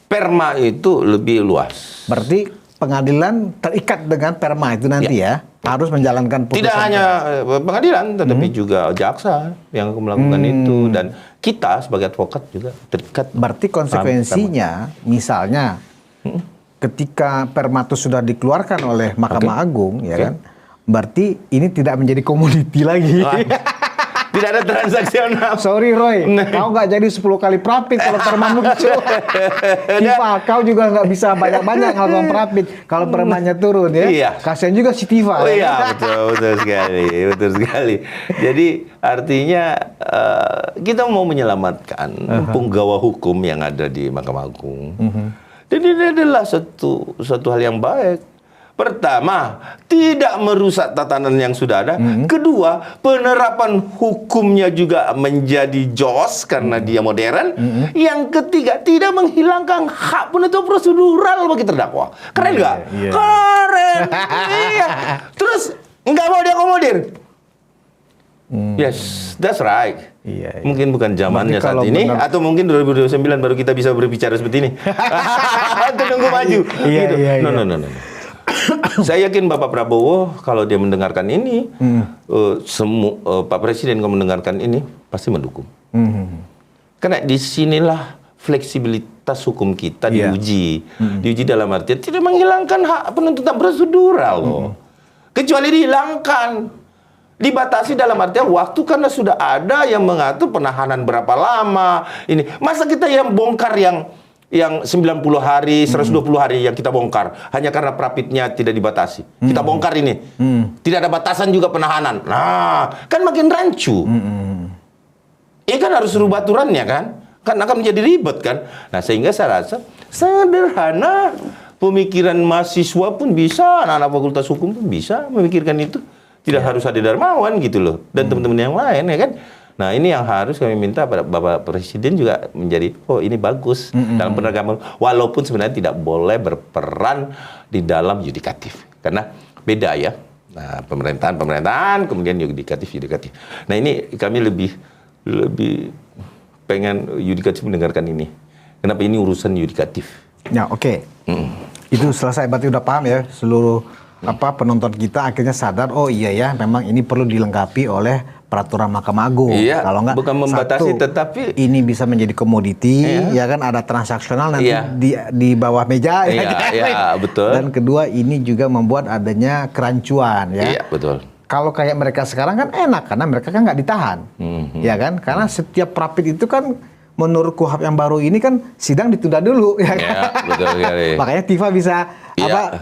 Perma itu lebih luas. Berarti pengadilan terikat dengan Perma itu nanti ya? Harus menjalankan putusan. Tidak hanya pengadilan, tetapi juga jaksa yang melakukan itu. Dan kita sebagai advokat juga terikat. Berarti konsekuensinya, misalnya ketika Perma itu sudah dikeluarkan oleh Mahkamah Agung, ya kan? Berarti ini tidak menjadi komoditi lagi. Tidak ada transaksional. Sorry Roy, kau nggak jadi 10 kali prapit kalau Perma muncul. Tifa, kau juga nggak bisa banyak-banyak ngelakukan prapit kalau Permanya turun ya. Iya. Kasian juga si Tifa. Oh iya, betul sekali. Jadi artinya kita mau menyelamatkan penggawa hukum yang ada di Mahkamah Agung. Dan ini adalah satu hal yang baik. Pertama, tidak merusak tatanan yang sudah ada. Kedua, penerapan hukumnya juga menjadi jos karena dia modern. Yang ketiga, tidak menghilangkan hak penuntut prosedural bagi terdakwa. Keren nggak? Iya. Keren. Iya. Terus nggak mau diakomodir. Yes, that's right. Iya. Mungkin bukan zamannya Berarti saat kalau ini, benar- atau mungkin 2029 baru kita bisa berbicara seperti ini. Tunggu maju. Iya, Gitu. iya. No. Saya yakin Bapak Prabowo kalau dia mendengarkan ini, Pak Presiden kalau mendengarkan ini pasti mendukung. Karena disinilah fleksibilitas hukum kita Iya. diuji. Diuji dalam artian tidak menghilangkan hak penuntutan prosedural loh. Kecuali dihilangkan. Dibatasi dalam artian waktu karena sudah ada yang mengatur penahanan berapa lama. Ini masa kita yang bongkar yang 90 hari, 120 hari yang kita bongkar hanya karena prapitnya tidak dibatasi. Kita bongkar ini. Tidak ada batasan juga penahanan. Nah, kan makin rancu. Ini kan harus rubah aturannya kan? Kan akan menjadi ribet kan? Nah, sehingga saya rasa sederhana. Pemikiran mahasiswa pun bisa, anak-anak fakultas hukum pun bisa memikirkan itu. Tidak harus ada Darmawan gitu loh. Dan teman-teman yang lain ya kan? Nah, ini yang harus kami minta pada Bapak Presiden juga menjadi, oh ini bagus dalam penegakan. Walaupun sebenarnya tidak boleh berperan di dalam yudikatif. Karena beda ya. Nah, pemerintahan, kemudian yudikatif. Nah, ini kami lebih pengen yudikatif mendengarkan ini. Kenapa ini urusan yudikatif? Ya, oke. Itu selesai, berarti udah paham ya seluruh penonton kita akhirnya sadar, oh iya ya, memang ini perlu dilengkapi oleh peraturan Mahkamah Agung. Iya, kalau nggak bukan membatasi, tetapi ini bisa menjadi komoditi, ya kan, ada transaksional nanti di bawah meja. Iya, betul. Dan kedua, ini juga membuat adanya kerancuan, ya. Iya, betul. Kalau kayak mereka sekarang kan enak karena mereka kan nggak ditahan, ya kan? Karena setiap prapit itu kan menurut KUHP yang baru ini kan sidang ditunda dulu, ya kan? Ya, betul sekali. Makanya Tifa bisa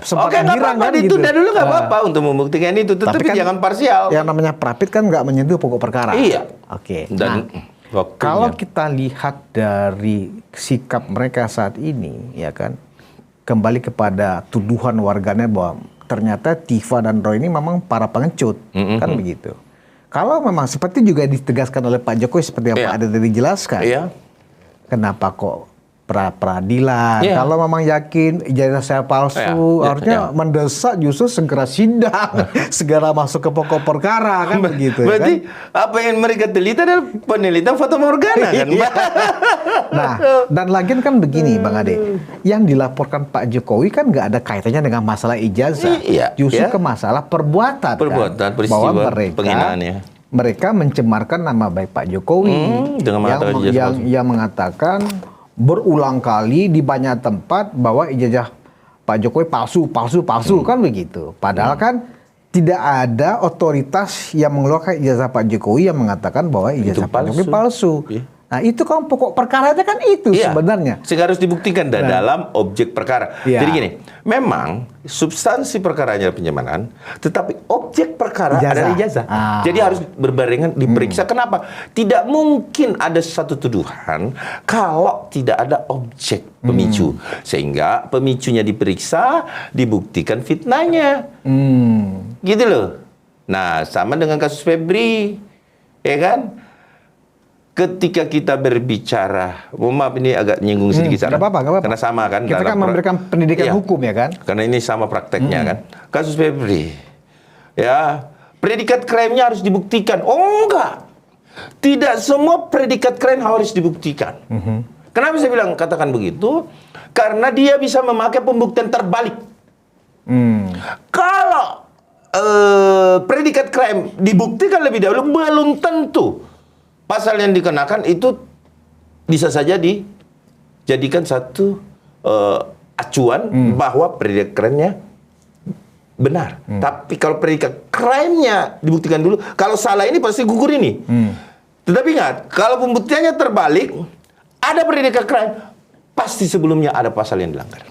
sempat Oke, nggak girang apa-apa, kan gitu. ditunda dulu nggak apa-apa untuk membuktikan itu, tetapi kan jangan parsial. Yang namanya prapit kan nggak menyentuh pokok perkara. Iya. Oke. Dan Nah, kalau kita lihat dari sikap mereka saat ini, ya kan, kembali kepada tuduhan warganet bahwa ternyata Tifa dan Roy ini memang para pengecut, kan begitu. Kalau memang seperti juga ditegaskan oleh Pak Jokowi seperti yang Pak Ade tadi jelaskan, kenapa kok peradilan? Kalau memang yakin ijazah saya palsu, harusnya mendesak justru segera sidang, segera masuk ke pokok perkara, kan begitu. Berarti kan? apa yang mereka teliti adalah penelitian fatamorgana kan? Nah, dan lagian kan begini Bang Ade, yang dilaporkan Pak Jokowi kan nggak ada kaitannya dengan masalah ijazah, justru ke masalah perbuatan kan? Peristiwa bahwa penghinaannya. Mereka mencemarkan nama baik Pak Jokowi yang mengatakan berulang kali di banyak tempat bahwa ijazah Pak Jokowi palsu kan begitu. Padahal kan tidak ada otoritas yang mengeluarkan ijazah Pak Jokowi yang mengatakan bahwa ijazah Pak Jokowi palsu. Nah itu kan pokok perkara kan itu sebenarnya. Sehingga harus dibuktikan dalam objek perkara. Jadi gini, memang substansi perkaranya penyemanan, tetapi objek perkara adalah ijazah. Jadi harus berbarengan diperiksa. Kenapa? Tidak mungkin ada satu tuduhan kalau tidak ada objek pemicu. Sehingga pemicunya diperiksa, dibuktikan fitnahnya. Gitu loh. Nah, sama dengan kasus Febri. Ya kan? Ketika kita berbicara, maaf ini agak nyinggung sedikit sana. Nggak apa-apa. Karena sama kan. Kita kan memberikan pendidikan hukum ya kan. Karena ini sama prakteknya kan. Kasus Febri, ya predikat krimnya harus dibuktikan. Oh enggak, tidak semua predikat krim harus dibuktikan. Kenapa saya bilang katakan begitu? Karena dia bisa memakai pembuktian terbalik. Kalau predikat krim dibuktikan lebih dahulu, belum tentu pasal yang dikenakan itu bisa saja dijadikan satu acuan bahwa predikat krimnya benar. Tapi kalau predikat krimnya dibuktikan dulu, kalau salah ini pasti gugur ini. Tetapi ingat, kalau pembuktiannya terbalik, ada predikat krim, pasti sebelumnya ada pasal yang dilanggar.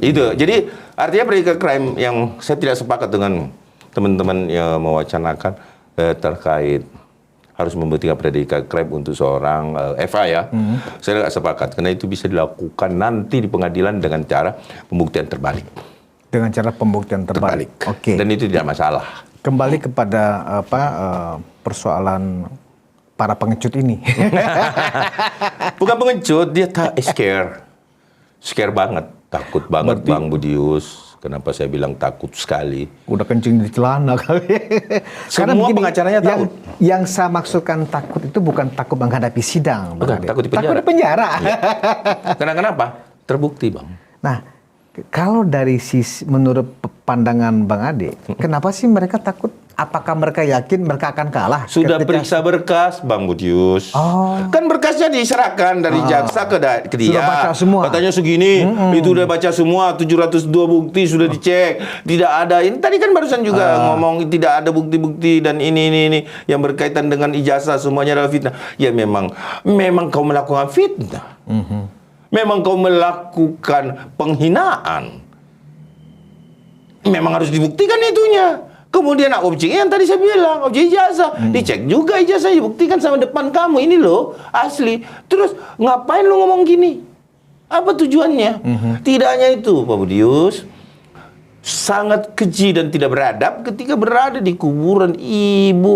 Itu. Jadi artinya predikat krim yang saya tidak sepakat dengan teman-teman yang mewacanakan terkait harus membuktikan predikat krim untuk seorang Eva ya. Saya tidak sepakat karena itu bisa dilakukan nanti di pengadilan dengan cara pembuktian terbalik. Dengan cara pembuktian terbalik. Oke. Dan itu tidak masalah. Kembali kepada persoalan para pengecut ini. Bukan pengecut, dia scare banget, takut banget. Berarti, Bang Budius. Kenapa saya bilang takut sekali? Udah kencing di celana kali. Karena semua pengacaranya takut. Yang saya maksudkan takut itu bukan takut menghadapi sidang. Bukan, takut di penjara. Takut di penjara. Ya. Karena kenapa? Terbukti, Bang. Nah, kalau dari sisi menurut pandangan Bang Ade, kenapa sih mereka takut? Apakah mereka yakin mereka akan kalah? Sudah periksa berkas, Bang Budius. Kan berkasnya diserahkan dari jaksa ke dia. Sudah baca semua. Katanya segini, itu udah baca semua, 702 bukti sudah dicek. Tidak ada, ini tadi kan barusan juga ngomong tidak ada bukti-bukti dan ini yang berkaitan dengan ijazah semuanya adalah fitnah. Ya memang kau melakukan fitnah. Memang kau melakukan penghinaan. Memang harus dibuktikan itunya. Kemudian objeknya yang tadi saya bilang, objek ijazah. Dicek juga ijazah, dibuktikan sama depan kamu. Ini loh, asli. Terus, ngapain lu ngomong gini? Apa tujuannya? Tidak hanya itu, Pak Budius. Sangat keji dan tidak beradab ketika berada di kuburan Ibu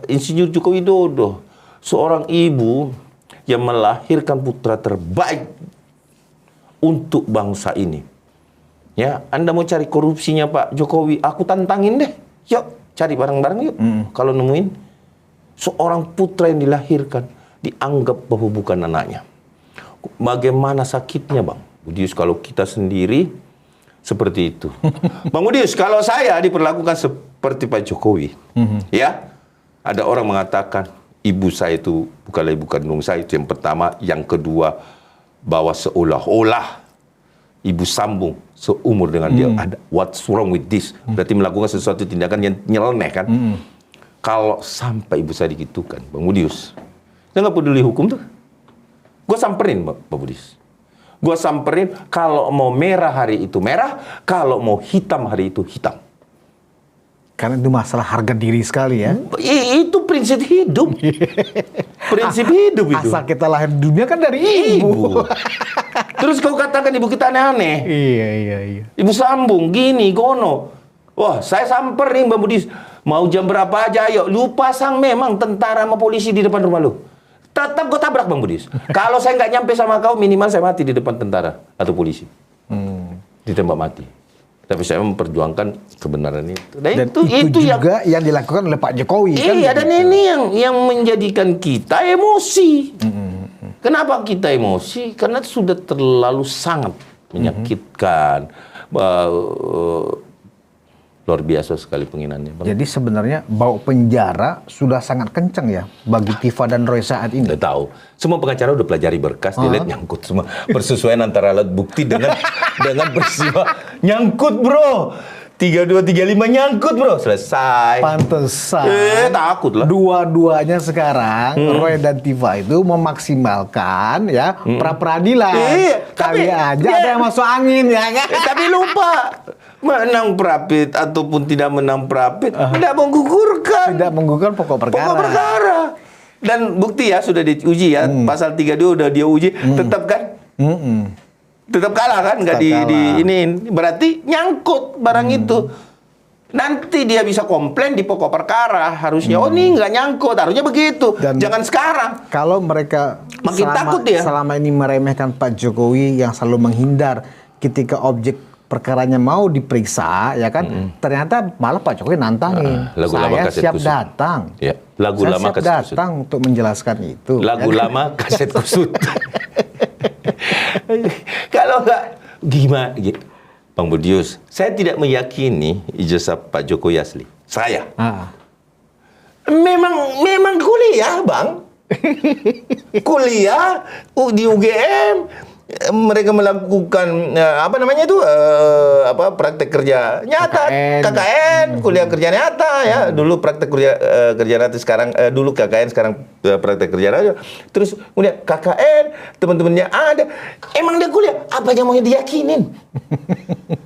Insinyur Joko Widodo. Seorang ibu yang melahirkan putra terbaik untuk bangsa ini. Ya, Anda mau cari korupsinya Pak Jokowi, aku tantangin deh. Yuk, cari bareng-bareng yuk. Kalau nemuin seorang putra yang dilahirkan dianggap bahwa bukan anaknya. Bagaimana sakitnya, Bang Budius, kalau kita sendiri seperti itu. Bang Budius, kalau saya diperlakukan seperti Pak Jokowi, ya, ada orang mengatakan ibu saya itu bukanlah ibu kandung saya, itu yang pertama. Yang kedua, bahwa seolah-olah ibu sambung seumur dengan dia. Ada what's wrong with this? Berarti melakukan sesuatu tindakan yang nyeleneh kan? Kalau sampai ibu saya digitukan, Bang Budius, saya nggak peduli hukum tuh. Gue samperin, Pak Budius. Gue samperin, kalau mau merah hari itu merah, kalau mau hitam hari itu hitam. Karena itu masalah harga diri sekali ya. Itu prinsip hidup. Prinsip hidup itu. Asal kita lahir di dunia kan dari ibu. Terus kau katakan ibu kita aneh-aneh. Iya. Ibu sambung, gini, gono. Wah, saya samper nih Mbak Budi. Mau jam berapa aja, ayo. Lu pasang memang tentara sama polisi di depan rumah lu. Tetap gue tabrak Bang Budis. Kalau saya nggak nyampe sama kau, minimal saya mati di depan tentara atau polisi. Ditembak mati. Tapi saya memperjuangkan kebenaran itu. Nah, Dan itu juga yang dilakukan oleh Pak Jokowi. Iya, dan ini yang menjadikan kita emosi. Kenapa kita emosi? Karena sudah terlalu sangat menyakitkan. Luar biasa sekali penghinanya. Bang. Jadi sebenarnya bau penjara sudah sangat kencang ya bagi Tifa dan Roy saat ini. Udah tahu. Semua pengacara udah pelajari berkas, dilihat nyangkut semua. Persesuaian antara alat bukti dengan peristiwa. Nyangkut, bro. 3235 nyangkut, bro. Selesai. Pantesan. Takut lah. Dua-duanya sekarang Roy dan Tifa itu memaksimalkan ya pra-peradilan. Kali aja ada yang masuk angin ya kan. Tapi lupa. Menang prapit ataupun tidak menang prapit tidak menggugurkan. Tidak menggugurkan pokok perkara. Pokok perkara. Dan bukti ya sudah diuji ya. Pasal 32 udah dia uji, tetap kan? Tetap kalah kan? Nggak di ini. Berarti nyangkut barang itu. Nanti dia bisa komplain di pokok perkara. Harusnya, oh ini nggak nyangkut. Harusnya begitu. Dan jangan sekarang. Kalau mereka makin takut dia. Selama ini meremehkan Pak Jokowi yang selalu menghindar ketika objek perkaranya mau diperiksa, ya kan? Ternyata malah Pak Jokowi nantangin. Saya siap datang. Ya, lagu saya lama siap datang untuk menjelaskan itu. Lagu lama kaset kusut. Kalau nggak gimana? Bang Budius, saya tidak meyakini ijazah Pak Jokowi asli. Saya. Memang kuliah, Bang. Kuliah di UGM. Mereka melakukan praktek kerja nyata, KKN, kuliah kerja nyata ya. Dulu praktek kerja nyata, sekarang dulu KKN, sekarang praktek kerja nyata. Terus kemudian KKN, teman-temannya ada. Emang dia kuliah, apa yang mau diyakinin?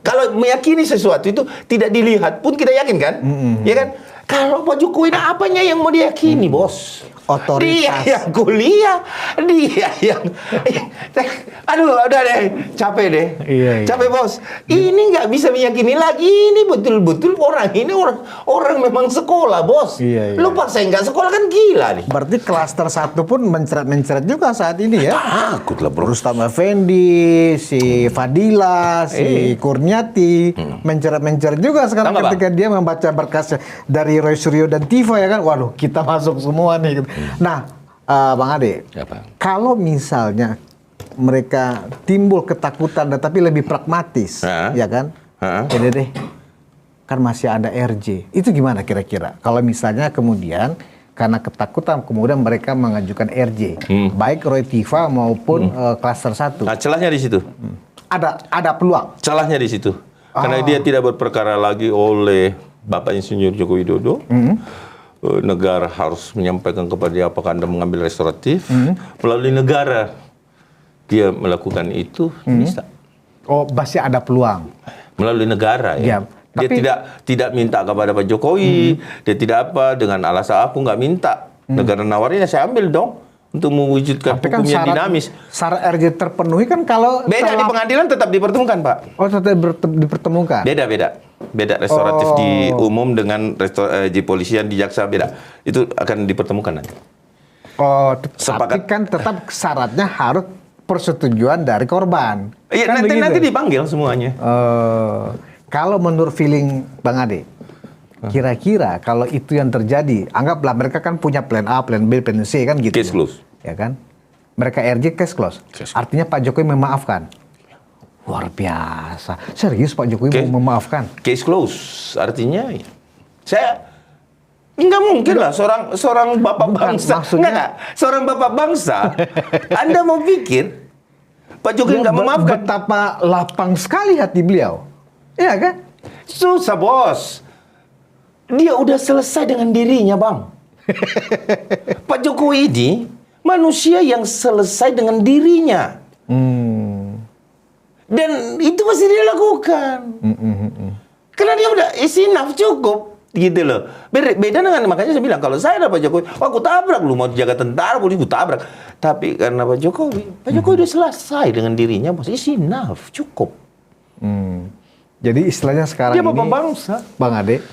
Kalau meyakini sesuatu itu tidak dilihat pun kita yakin kan? Ya kan? Kalau Pak Jokowi apanya yang mau diyakini, Bos? Otoritas. Dia yang kuliah, dia yang... Aduh, udah deh, capek deh. Iya. Capek, Bos. Ini nggak bisa meyakini lagi. Ini betul-betul orang memang sekolah, Bos. Iya. Lu paksain nggak sekolah kan gila nih. Berarti klaster 1 pun mencret-mencret juga saat ini ya? Takut lah, bro. Rustam Effendi, si Fadila, si Kurniati, mencret-mencret juga sekarang ketika dia membaca berkasnya dari Roy Suryo dan Tifa ya kan. Waduh, kita masuk semua nih. Nah, Bang Ade, kalau misalnya mereka timbul ketakutan tetapi lebih pragmatis, ya kan? Jadi deh, kan masih ada RJ. Itu gimana kira-kira? Kalau misalnya kemudian karena ketakutan kemudian mereka mengajukan RJ, baik Roy Tifa maupun klaster 1. Nah, celahnya di situ. Ada peluang. Celahnya di situ. Karena dia tidak berperkara lagi oleh Bapak Insinyur Joko Widodo. Negara harus menyampaikan kepada dia apakah Anda mengambil restoratif. Melalui negara dia melakukan itu bisa. Oh, masih ada peluang. Melalui negara ya. Dia tidak minta kepada Pak Jokowi. Dia tidak dengan alasan aku nggak minta. Negara nawarin saya ambil dong. Untuk mewujudkan hukum yang dinamis. Syarat RJ terpenuhi kan kalau... Beda di pengadilan tetap dipertemukan, Pak. Oh, tetap dipertemukan? Beda restoratif di umum dengan di polisian, di jaksa, beda. Itu akan dipertemukan nanti. Oh, tapi kan tetap syaratnya harus persetujuan dari korban. Iya, kan nanti dipanggil semuanya. Kalau menurut feeling Bang Ade, kira-kira kalau itu yang terjadi, anggaplah mereka kan punya plan A, plan B, plan C kan gitu. Case close. Ya kan? Mereka RJ case close. Artinya Pak Jokowi memaafkan. Luar biasa. Serius Pak Jokowi mau memaafkan? Case close. Artinya saya nggak mungkin lah seorang bapak bangsa. Seorang bapak bangsa. Anda mau pikir Pak Jokowi nggak memaafkan? Betapa lapang sekali hati beliau. Iya kan? Susah, Bos. Dia udah selesai dengan dirinya, Bang. Pak Jokowi ini manusia yang selesai dengan dirinya. Dan itu pasti dia lakukan. Karena dia udah enough, cukup. Gitu loh. Beda dengan, makanya saya bilang, kalau saya ada Pak Jokowi, aku tabrak lu, mau jaga tentara, polisi, aku tabrak. Tapi karena Pak Jokowi udah selesai dengan dirinya, bos. It's enough, cukup. Jadi istilahnya sekarang Dia bapak ini, bangsa. Bang Ade,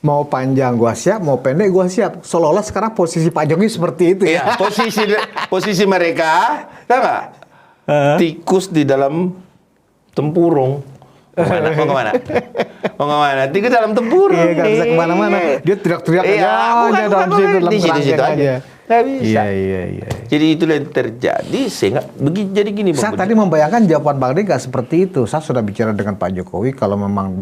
mau panjang gua siap, mau pendek gua siap. Seolah-olah sekarang posisi Pak Jokowi seperti itu ya. Iya, posisi mereka, tahu nggak? Tikus di dalam tempurung. Mau kemana? Tikus dalam tempurung. Iya, nggak bisa nih. kemana-mana. Dia teriak-teriak Iya, aja dalam situ, dalam di situ kerangkeng aja. Nggak bisa. Iya. Jadi itulah yang terjadi sehingga jadi gini Bang Saya Budi. tadi membayangkan jawaban Bang Ade nggak seperti itu. Saya sudah bicara dengan Pak Jokowi kalau memang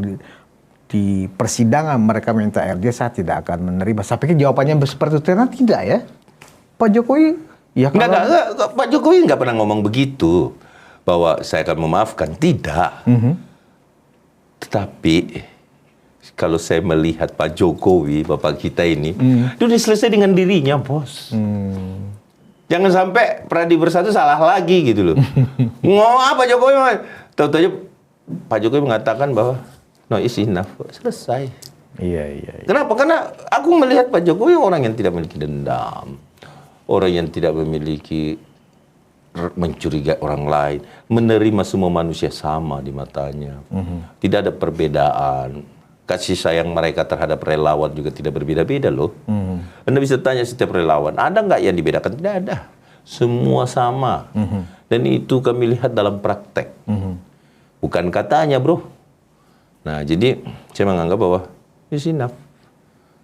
di persidangan mereka minta RJ, saya tidak akan menerima. Saya pikir jawabannya seperti itu, ternyata tidak ya. Pak Jokowi, ya kalau... Enggak. Pak Jokowi nggak pernah ngomong begitu. Bahwa saya akan memaafkan. Tidak. Tetapi kalau saya melihat Pak Jokowi, Bapak kita ini, itu udah selesai dengan dirinya, bos. Jangan sampai Pradi Bersatu salah lagi gitu loh. Ngomong apa Jokowi? Tahu-tahu Pak Jokowi mengatakan bahwa no is enough, selesai. Iya. Kenapa? Karena aku melihat Pak Jokowi orang yang tidak memiliki dendam, orang yang tidak memiliki mencurigai orang lain, menerima semua manusia sama di matanya. Tidak ada perbedaan. Kasih sayang mereka terhadap relawan juga tidak berbeda-beda loh. Anda bisa tanya setiap relawan, ada nggak yang dibedakan? Tidak ada. Semua sama. Dan itu kami lihat dalam praktek. Bukan katanya, bro. Nah, jadi saya menganggap bahwa it's enough.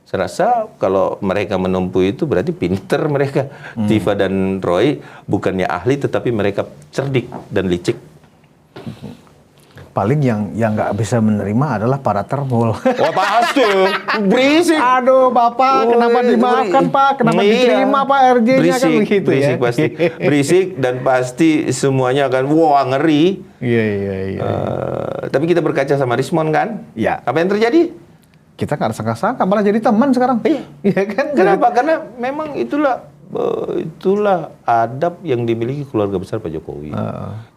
Saya rasa kalau mereka menempuh itu berarti pinter mereka. Tifa dan Roy bukannya ahli tetapi mereka cerdik dan licik. Paling yang nggak bisa menerima adalah para termul. Wah pasti, berisik. Aduh Bapak, kenapa dimaafkan Pak? Kenapa diterima Pak RJ-nya kan begitu berisik ya? Pasti. Berisik dan pasti semuanya akan wah ngeri. Iya. Tapi kita berkaca sama Rismon kan? Iya. Apa yang terjadi? Kita nggak sangka-sangka, malah jadi teman sekarang. Iya kan? Kenapa? Karena memang itulah adab yang dimiliki keluarga besar Pak Jokowi.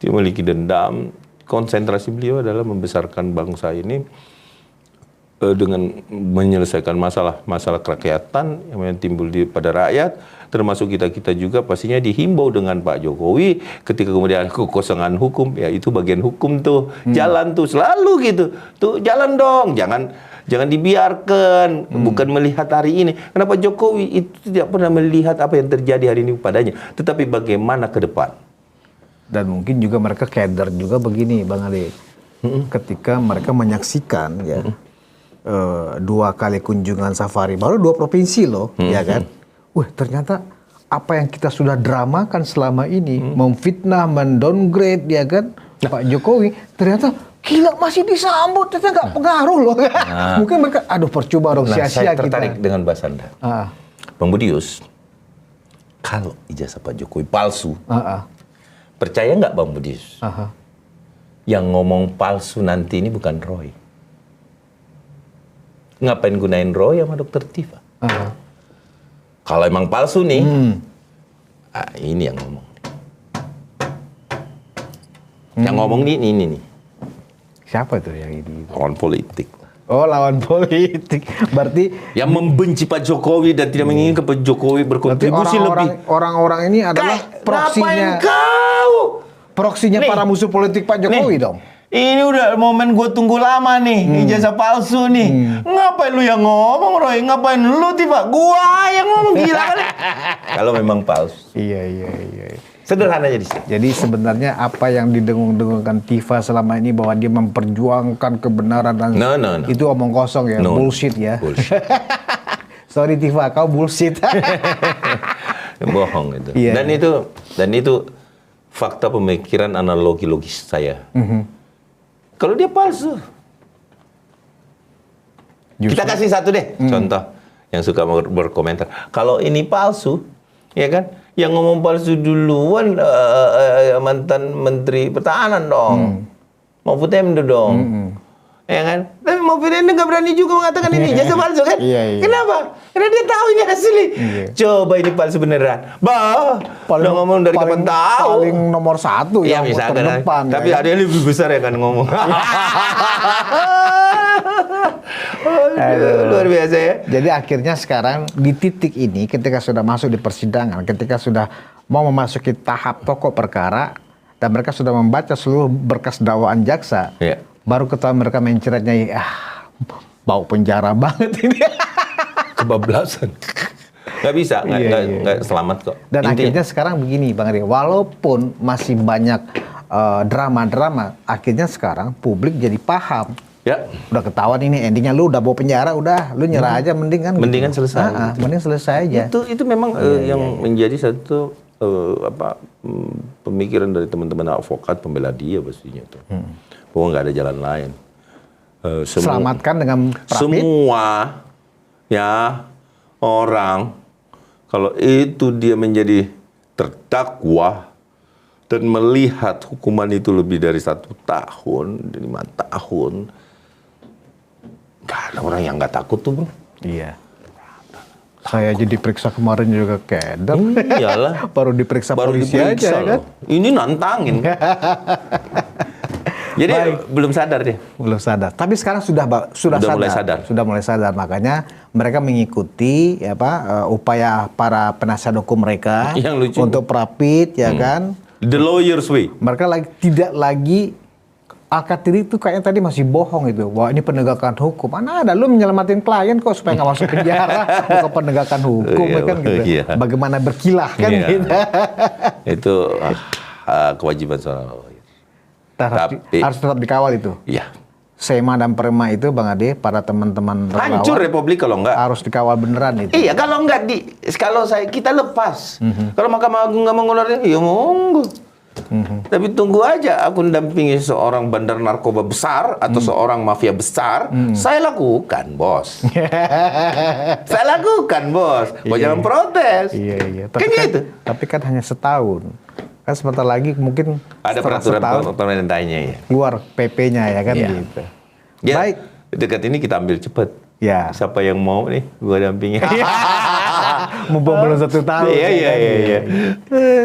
Dia memiliki dendam. Konsentrasi beliau adalah membesarkan bangsa ini dengan menyelesaikan masalah kerakyatan yang timbul pada rakyat, termasuk kita juga pastinya dihimbau dengan Pak Jokowi ketika kemudian kekosongan hukum, ya itu bagian hukum tuh, jalan tuh selalu gitu, tuh jalan dong, jangan dibiarkan, bukan melihat hari ini. Kenapa Jokowi itu tidak pernah melihat apa yang terjadi hari ini padanya, tetapi bagaimana ke depan. Dan mungkin juga mereka keder juga begini, Bang Ade. Ketika mereka menyaksikan ya 2 kali kunjungan safari, baru 2 provinsi loh, ya kan? Wah ternyata apa yang kita sudah dramakan selama ini, memfitnah, mendowngrade, ya kan? Pak Jokowi ternyata gila masih disambut, ternyata nggak pengaruh loh. Mungkin mereka, aduh percuma dong, sia-sia saya tertarik kita. dengan bahasa Anda. Bang Budius, kalau ijazah Pak Jokowi palsu, percaya nggak Bang Budius? Yang ngomong palsu nanti ini bukan Roy. Ngapain gunain Roy sama Dokter Tifa? Kalau emang palsu nih, ini yang ngomong. Yang ngomong ini nih. Siapa tuh yang ini? Lawan politik. Oh lawan politik. Berarti yang membenci Pak Jokowi dan tidak menginginkan Pak Jokowi berkontribusi lebih. Orang-orang ini adalah proksinya. Proksinya para musuh politik Pak Jokowi dong. Ini udah momen gue tunggu lama nih, ijazah palsu nih. Ngapain lu yang ngomong, Roy? Ngapain lu, Tifa? Gua yang ngomong, gila kan? Kalau memang palsu. Iya. Sederhana aja di sini. Jadi sebenarnya apa yang didengung-dengungkan Tifa selama ini bahwa dia memperjuangkan kebenaran dan itu omong kosong ya, bullshit ya. Bullshit. Sorry Tifa, kau bullshit. Bohong itu. Yeah. Dan itu fakta pemikiran analogi logis saya. Kalau dia palsu, kita kasih satu deh contoh yang suka berkomentar. Kalau ini palsu, ya kan? Yang ngomong palsu duluan mantan Menteri Pertahanan dong, Mahfud MD dong, ya kan? Tapi Mahfud MD nggak berani juga mengatakan ini jasa palsu kan? Iya. Kenapa? Karena dia tahu ini asli. Coba ini palsu beneran, udah ngomong dari kapan tahu? Paling nomor 1 ya, yang terdepan. Tapi ada yang lebih besar ya kan ngomong. Luar biasa ya. Jadi akhirnya sekarang di titik ini ketika sudah masuk di persidangan, ketika sudah mau memasuki tahap pokok perkara dan mereka sudah membaca seluruh berkas dakwaan jaksa, Iya. baru ketahuan mereka menceretnya, bau penjara banget ini. Kebablasan. Nggak bisa, nggak selamat kok. Dan Intinya- akhirnya sekarang begini Bang Ade, walaupun masih banyak drama-drama, akhirnya sekarang publik jadi paham. ya, Udah ketahuan ini endingnya, lu udah bawa penjara, udah lu nyerah aja mending kan. Mendingan selesai. Mending selesai aja. itu memang yang menjadi satu pemikiran dari teman-teman advokat pembela dia pastinya tuh. Bahwa nggak ada jalan lain. Selamatkan dengan rapid. Semua ya orang kalau itu dia menjadi terdakwa dan melihat hukuman itu lebih dari 1 tahun, 5 tahun, nggak ada orang yang nggak takut tuh, bro. Iya. Saya aja diperiksa kemarin juga keder. Iyalah. Baru diperiksa Baru polisi diperiksa aja kan. loh. Ini nantangin. Jadi belum sadar dia. Belum sadar. Tapi sekarang sudah mulai sadar. Sudah mulai sadar. Makanya mereka mengikuti upaya para penasihat hukum mereka Yang lucu. untuk rapid ya kan. The lawyer's way. Mereka tidak lagi Alkatiri itu kayaknya tadi masih bohong itu. Wah ini penegakan hukum. Mana ada lu menyelamatin klien kok supaya nggak masuk penjara. Bukan penegakan hukum Iya, kan gitu. iya. Bagaimana berkilah kan Iya. gitu. Itu kewajiban seorang lawyer. Harus tetap dikawal itu. Iya. SEMA dan PERMA itu Bang Ade, para teman-teman Hancur relawan Republik kalau enggak. harus dikawal beneran itu. Iya, kalau enggak kita lepas. Kalau Mahkamah Agung nggak mau ngeluarin, ya monggo. Tapi tunggu aja aku dampingi seorang bandar narkoba besar atau seorang mafia besar, saya lakukan, bos. Saya lakukan, bos. Bos jangan protes. Iya. Kan gitu. Tapi kan hanya setahun. Kan sebentar lagi mungkin Ada setelah peraturan setahun pemerintahnya ya. keluar PP-nya ya kan Iya. gitu. Ya, Baik. dekat ini kita ambil cepet. Ya. Siapa yang mau nih, gua dampingi. Mumpung belum 1 tahun. Iya, ya kan? iya.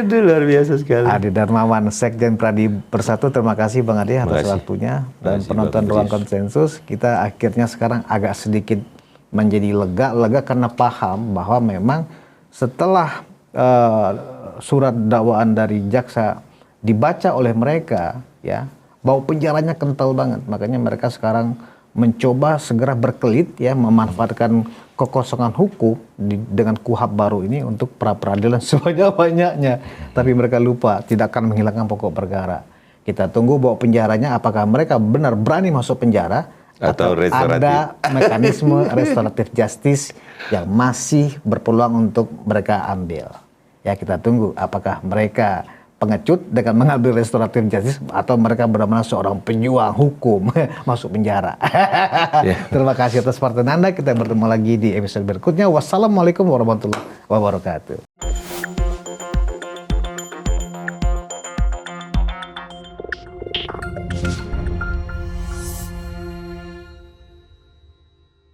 Aduh, luar biasa sekali. Adi Darmawan, Sekjen Pradi Bersatu, terima kasih Bang Adi atas Makasih. waktunya. Dan Makasih, penonton Bang Ruang Kudus. Konsensus, kita akhirnya sekarang agak sedikit menjadi lega karena paham bahwa memang setelah surat dakwaan dari jaksa dibaca oleh mereka, ya, bau penjaranya kental banget. Makanya mereka sekarang mencoba segera berkelit, ya, memanfaatkan kekosongan hukum dengan KUHAP baru ini untuk pra-peradilan sebanyak-banyaknya. Tapi mereka lupa tidak akan menghilangkan pokok perkara. Kita tunggu bau penjaranya apakah mereka benar berani masuk penjara Atau restoratif. ada mekanisme restoratif justice yang masih berpeluang untuk mereka ambil. Ya, kita tunggu apakah mereka pengecut dengan mengambil restoratif justice atau mereka benar-benar seorang pejuang hukum masuk penjara. Terima kasih atas perhatian Anda. Kita bertemu lagi di episode berikutnya. Wassalamualaikum warahmatullahi wabarakatuh.